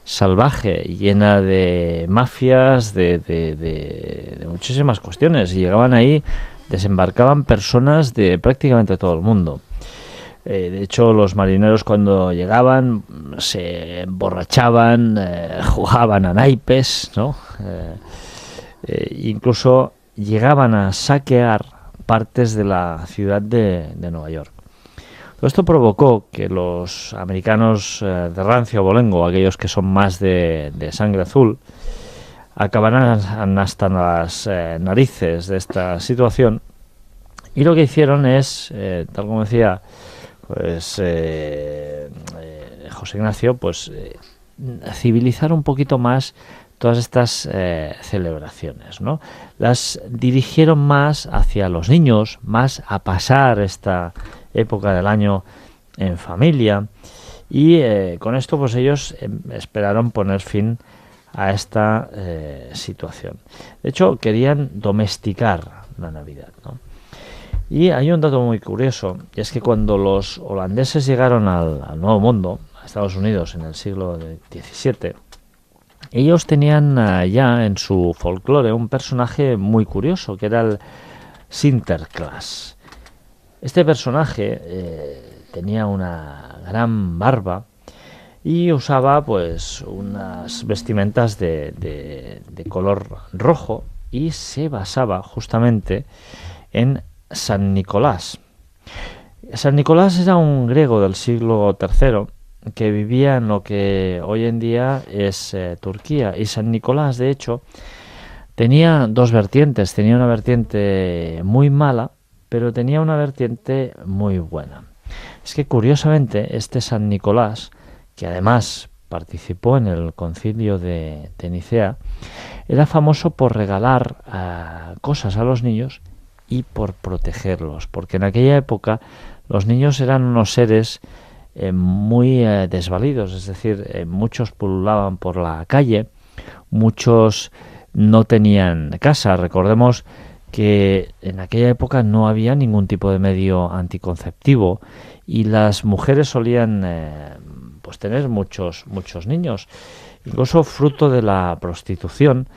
salvaje, llena de mafias, de muchísimas cuestiones, y llegaban ahí, desembarcaban personas de prácticamente todo el mundo. De hecho, los marineros cuando llegaban se emborrachaban, jugaban a naipes, ¿no? Incluso llegaban a saquear partes de la ciudad de Nueva York. Todo esto provocó que los americanos de rancio abolengo, aquellos que son más de sangre azul, acabaran hasta las narices de esta situación, y lo que hicieron es, tal como decía pues José Ignacio, pues civilizar un poquito más todas estas celebraciones, ¿no? Las dirigieron más hacia los niños, más a pasar esta época del año en familia, y con esto pues ellos esperaron poner fin a esta situación. De hecho, querían domesticar la Navidad, ¿no? Y hay un dato muy curioso, y es que cuando los holandeses llegaron al Nuevo Mundo, a Estados Unidos en el siglo XVII, ellos tenían ya en su folclore un personaje muy curioso, que era el Sinterklaas. Este personaje tenía una gran barba y usaba pues unas vestimentas de color rojo, y se basaba justamente en San Nicolás. San Nicolás era un griego del siglo III que vivía en lo que hoy en día es Turquía, y San Nicolás, de hecho, tenía dos vertientes. Tenía una vertiente muy mala, pero tenía una vertiente muy buena. Es que curiosamente este San Nicolás, que además participó en el concilio de Nicea, era famoso por regalar cosas a los niños y por protegerlos, porque en aquella época los niños eran unos seres muy desvalidos, es decir, muchos pululaban por la calle, muchos no tenían casa. Recordemos que en aquella época no había ningún tipo de medio anticonceptivo, y las mujeres solían pues tener muchos niños. Incluso fruto de la prostitución,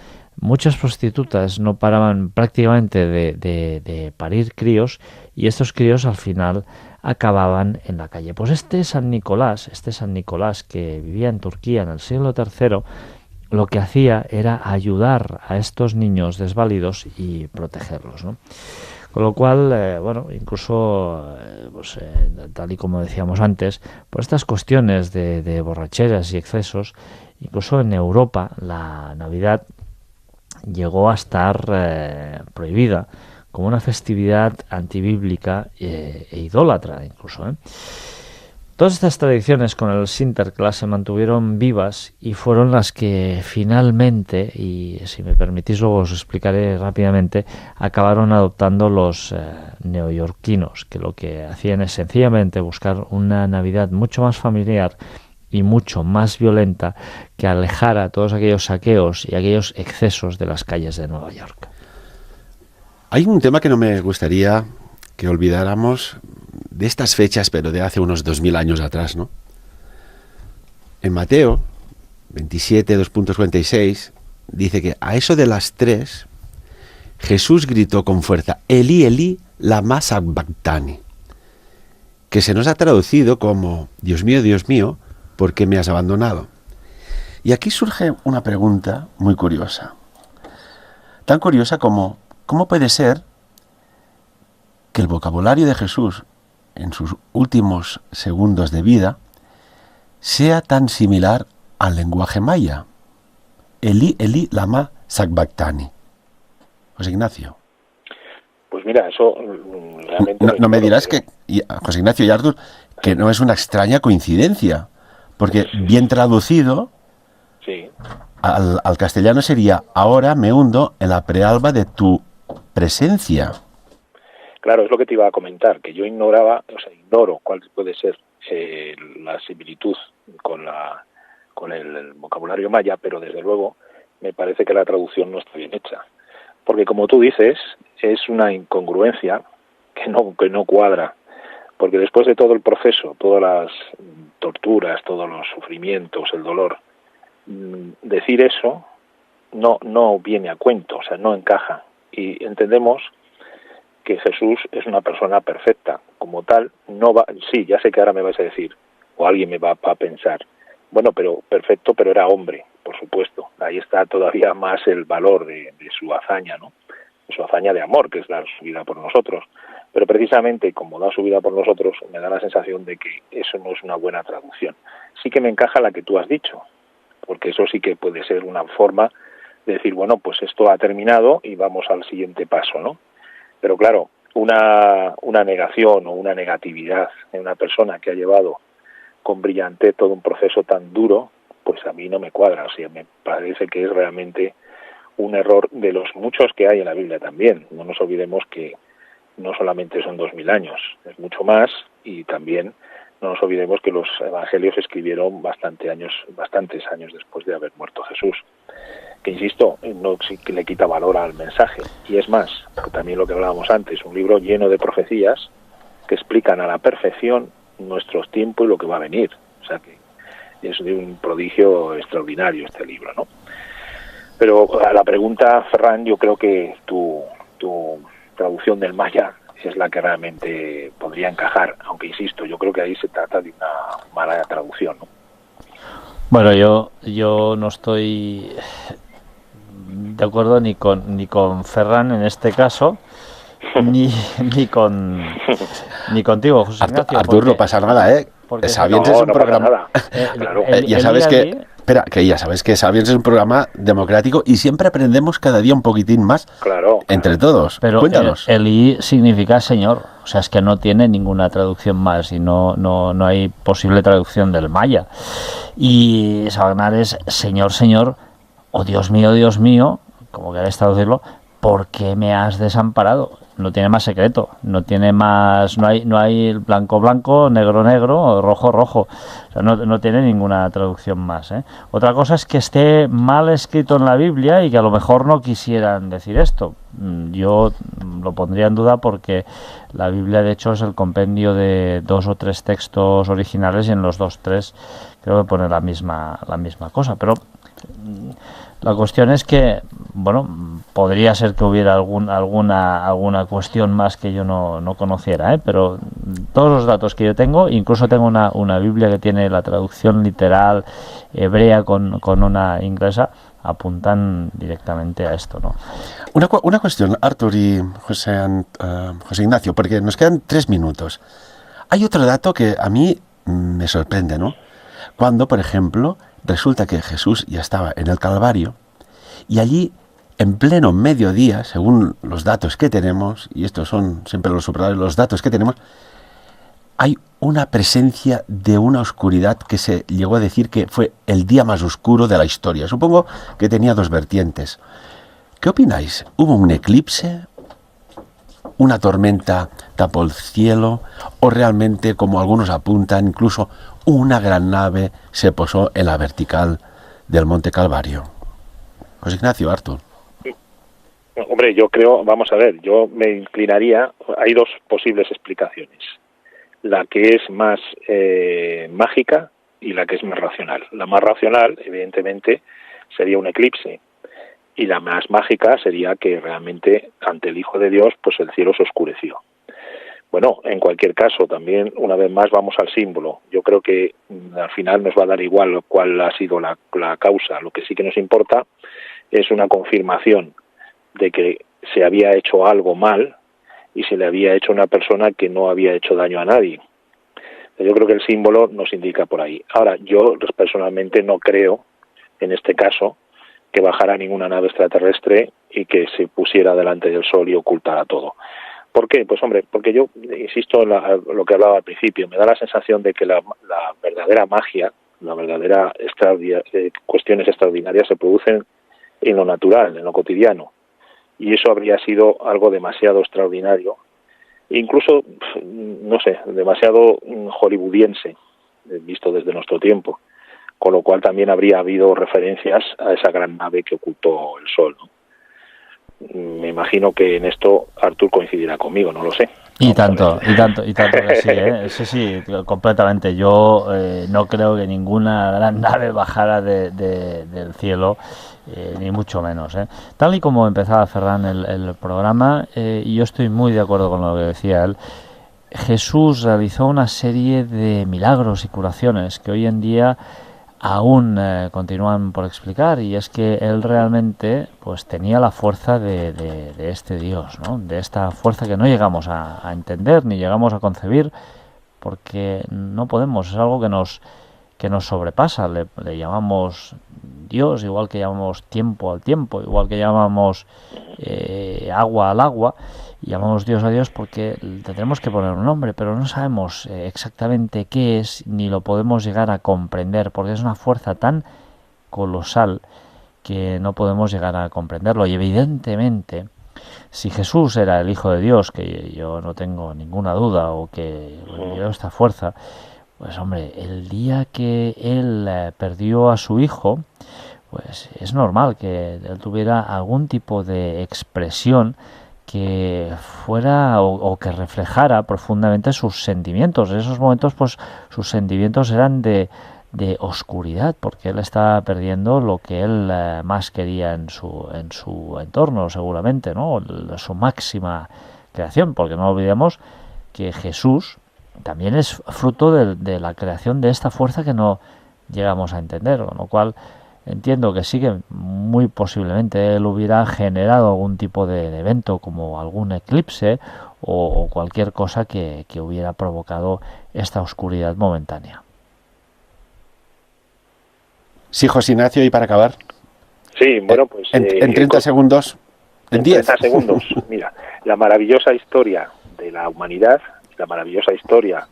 muchas prostitutas no paraban prácticamente de parir críos, y estos críos al final acababan en la calle. Pues este San Nicolás que vivía en Turquía en el siglo III, lo que hacía era ayudar a estos niños desvalidos y protegerlos, ¿no? Con lo cual, bueno, incluso, tal y como decíamos antes, por estas cuestiones de borracheras y excesos, incluso en Europa la Navidad llegó a estar prohibida como una festividad antibíblica e idólatra incluso, ¿eh? Todas estas tradiciones con el Sinterklaas se mantuvieron vivas y fueron las que finalmente, y si me permitís luego os explicaré rápidamente, acabaron adoptando los neoyorquinos, que lo que hacían es sencillamente buscar una Navidad mucho más familiar y mucho más violenta que alejara todos aquellos saqueos y aquellos excesos de las calles de Nueva York.
Hay un tema que no me gustaría que olvidáramos de estas fechas, pero de hace unos 2000 años atrás, ¿no? En Mateo 27, 2.46, dice que a eso de las 3, Jesús gritó con fuerza, Elí, Elí, lama sabactani, que se nos ha traducido como, Dios mío, ¿por qué me has abandonado? Y aquí surge una pregunta muy curiosa. Tan curiosa como, ¿cómo puede ser que el vocabulario de Jesús en sus últimos segundos de vida sea tan similar al lenguaje maya? Elí, Elí, lama sabactani. José Ignacio.
Pues mira, eso realmente...
No me dirás que, José Ignacio y Artur, que no es una extraña coincidencia, porque bien traducido,
sí,
al castellano sería, ahora me hundo en la prealba de tu presencia.
Claro, es lo que te iba a comentar, que yo ignoro cuál puede ser la similitud con el vocabulario maya, pero desde luego me parece que la traducción no está bien hecha. Porque como tú dices, es una incongruencia que no cuadra, porque después de todo el proceso, todas las torturas, todos los sufrimientos, el dolor, decir eso no viene a cuento, o sea, no encaja. Y entendemos que Jesús es una persona perfecta, como tal, sí, ya sé que ahora me vais a decir, o alguien me va a pensar, bueno, pero perfecto, pero era hombre, por supuesto. Ahí está todavía más el valor de su hazaña, ¿no? De su hazaña de amor, que es dar su vida por nosotros. Pero precisamente como da su vida por nosotros, me da la sensación de que eso no es una buena traducción. Sí que me encaja la que tú has dicho, porque eso sí que puede ser una forma de decir, bueno, pues esto ha terminado y vamos al siguiente paso, ¿no? Pero claro, una negación o una negatividad en una persona que ha llevado con brillantez todo un proceso tan duro, pues a mí no me cuadra. O sea, me parece que es realmente un error de los muchos que hay en la Biblia también. No nos olvidemos que no solamente son 2000 años, es mucho más, y también no nos olvidemos que los evangelios se escribieron bastantes años después de haber muerto Jesús. Que insisto, no sí que le quita valor al mensaje. Y es más, también lo que hablábamos antes, un libro lleno de profecías que explican a la perfección nuestros tiempos y lo que va a venir. O sea que es de un prodigio extraordinario este libro, ¿no? Pero a la pregunta, Ferran, yo creo que tu traducción del maya es la que realmente podría encajar, aunque insisto, yo creo que ahí se trata de una mala traducción, ¿no?
Bueno, yo no estoy de acuerdo ni con Ferran en este caso, ni contigo, José Ignacio.
Artur, no pasa nada, ¿eh? Sabiens es un programa...
Claro.
Ya sabes que... Espera, que ya sabes que Sabiens es un programa democrático y siempre aprendemos cada día un poquitín más,
claro,
entre todos.
Pero
cuéntanos.
Elí significa Señor, o sea, es que no tiene ninguna traducción más y no hay posible traducción del maya. Y Sagnar es Señor, Señor, o Dios mío, como queráis traducirlo, ¿por qué me has desamparado? No tiene más secreto, no hay blanco, negro, o rojo. O sea, no tiene ninguna traducción más, ¿eh? Otra cosa es que esté mal escrito en la Biblia y que a lo mejor no quisieran decir esto. Yo lo pondría en duda porque la Biblia de hecho es el compendio de 2 o 3 textos originales y en los 2-3 creo que pone la misma cosa, pero la cuestión es que, bueno, podría ser que hubiera alguna cuestión más que yo no conociera, ¿eh? Pero todos los datos que yo tengo, incluso tengo una Biblia que tiene la traducción literal hebrea con una inglesa, apuntan directamente a esto, ¿no?
Una cuestión, Artur y José Ignacio, porque nos quedan 3 minutos. Hay otro dato que a mí me sorprende, ¿no? Cuando, por ejemplo, resulta que Jesús ya estaba en el Calvario y allí, en pleno mediodía, según los datos que tenemos, y estos son siempre los datos que tenemos, hay una presencia de una oscuridad que se llegó a decir que fue el día más oscuro de la historia. Supongo que tenía 2 vertientes. ¿Qué opináis? ¿Hubo un eclipse? ¿Una tormenta tapó el cielo? ¿O realmente, como algunos apuntan, incluso una gran nave se posó en la vertical del Monte Calvario. José Ignacio, Artur.
Hombre, yo creo, vamos a ver, yo me inclinaría, hay dos posibles explicaciones. La que es más mágica y la que es más racional. La más racional, evidentemente, sería un eclipse. Y la más mágica sería que realmente ante el Hijo de Dios, pues el cielo se oscureció. Bueno, en cualquier caso, también una vez más vamos al símbolo. Yo creo que al final nos va a dar igual cuál ha sido la causa. Lo que sí que nos importa es una confirmación de que se había hecho algo mal y se le había hecho a una persona que no había hecho daño a nadie. Yo creo que el símbolo nos indica por ahí. Ahora, yo personalmente no creo, en este caso, que bajara ninguna nave extraterrestre y que se pusiera delante del sol y ocultara todo. ¿Por qué? Pues hombre, porque yo insisto en lo que hablaba al principio, me da la sensación de que la verdadera magia, la verdadera cuestiones extraordinarias se producen en lo natural, en lo cotidiano, y eso habría sido algo demasiado extraordinario, incluso, no sé, demasiado hollywoodiense, visto desde nuestro tiempo, con lo cual también habría habido referencias a esa gran nave que ocultó el sol, ¿no? Me imagino que en esto Artur coincidirá conmigo, no lo sé.
Y tanto que sí, ¿eh? Sí, completamente. Yo no creo que ninguna gran nave bajara del cielo, ni mucho menos, ¿eh? Tal y como empezaba Ferran el programa, y yo estoy muy de acuerdo con lo que decía él, Jesús realizó una serie de milagros y curaciones que hoy en día aún continúan por explicar, y es que él realmente pues tenía la fuerza de este Dios, ¿no? De esta fuerza que no llegamos a entender ni llegamos a concebir, porque no podemos, es algo que nos sobrepasa. Le llamamos Dios, igual que llamamos tiempo al tiempo, igual que llamamos agua al agua, y llamamos Dios a Dios porque tendremos que poner un nombre, pero no sabemos exactamente qué es, ni lo podemos llegar a comprender, porque es una fuerza tan colosal que no podemos llegar a comprenderlo. Y evidentemente, si Jesús era el Hijo de Dios, que yo no tengo ninguna duda, o que dio esta fuerza, pues hombre, el día que él perdió a su hijo, pues es normal que él tuviera algún tipo de expresión que fuera o que reflejara profundamente sus sentimientos. En esos momentos, pues sus sentimientos eran de oscuridad, porque él estaba perdiendo lo que él más quería en su entorno, seguramente, ¿no? Su máxima creación, porque no olvidemos que Jesús también es fruto de la creación de esta fuerza que no llegamos a entender, con lo cual entiendo que sí, que muy posiblemente él hubiera generado algún tipo de evento, como algún eclipse o cualquier cosa que hubiera provocado esta oscuridad momentánea.
Sí, José Ignacio, y para acabar.
Sí, bueno, pues...
En 30 segundos, en 10.
30 segundos. Mira, la maravillosa historia de la humanidad, la maravillosa historia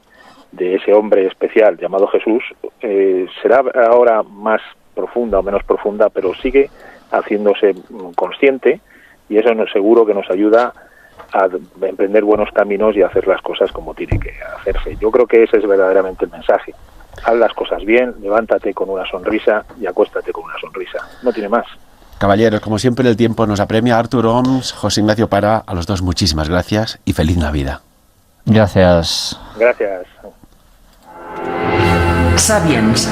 de ese hombre especial llamado Jesús, será ahora más profunda o menos profunda, pero sigue haciéndose consciente, y eso seguro que nos ayuda a emprender buenos caminos y a hacer las cosas como tiene que hacerse. Yo creo que ese es verdaderamente el mensaje. Haz las cosas bien, levántate con una sonrisa y acuéstate con una sonrisa. No tiene más.
Caballeros, como siempre el tiempo nos apremia. Artur Oms, José Ignacio Parra, a los dos muchísimas gracias y feliz Navidad.
Gracias.
Gracias.
Sapiens.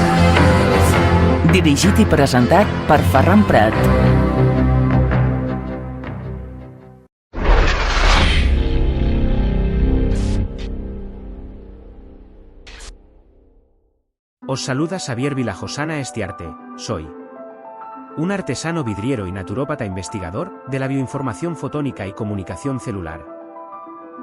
Dirigit i presentat per Ferran Prat.
Os saluda Xavier Vilajosana Estiarte, soy un artesano vidriero y naturópata investigador de la bioinformación fotónica y comunicación celular.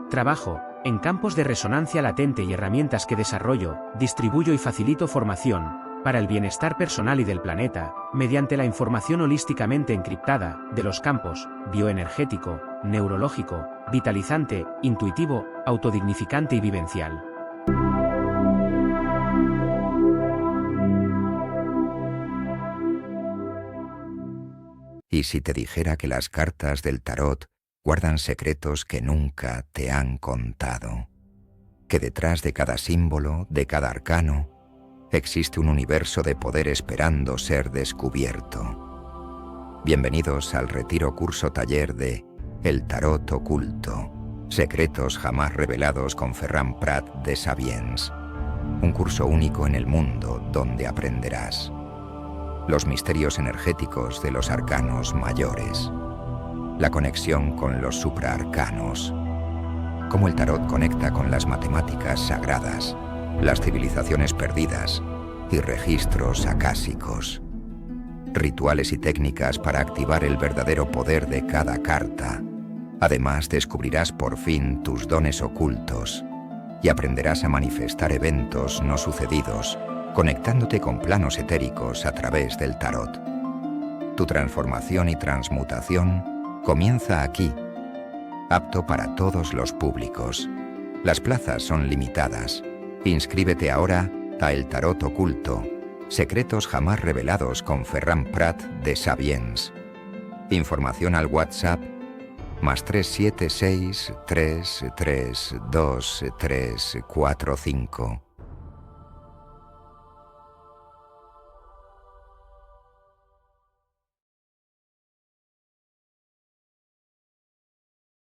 Trabajo en campos de resonancia latente y herramientas que desarrollo, distribuyo y facilito formación para el bienestar personal y del planeta, mediante la información holísticamente encriptada de los campos bioenergético, neurológico, vitalizante, intuitivo, autodignificante y vivencial.
¿Y si te dijera que las cartas del tarot guardan secretos que nunca te han contado? Que detrás de cada símbolo, de cada arcano, existe un universo de poder esperando ser descubierto. Bienvenidos al retiro curso taller de El Tarot Oculto, secretos jamás revelados con Ferran Prat de Sapiens. Un curso único en el mundo donde aprenderás los misterios energéticos de los arcanos mayores, la conexión con los supraarcanos, cómo el tarot conecta con las matemáticas sagradas, las civilizaciones perdidas y registros acásicos, rituales y técnicas para activar el verdadero poder de cada carta. Además, descubrirás por fin tus dones ocultos y aprenderás a manifestar eventos no sucedidos, conectándote con planos etéricos a través del tarot. Tu transformación y transmutación comienza aquí, apto para todos los públicos. Las plazas son limitadas. Inscríbete ahora a El Tarot Oculto, secretos jamás revelados con Ferran Prat de Sapiens. Información al WhatsApp +376 332 345.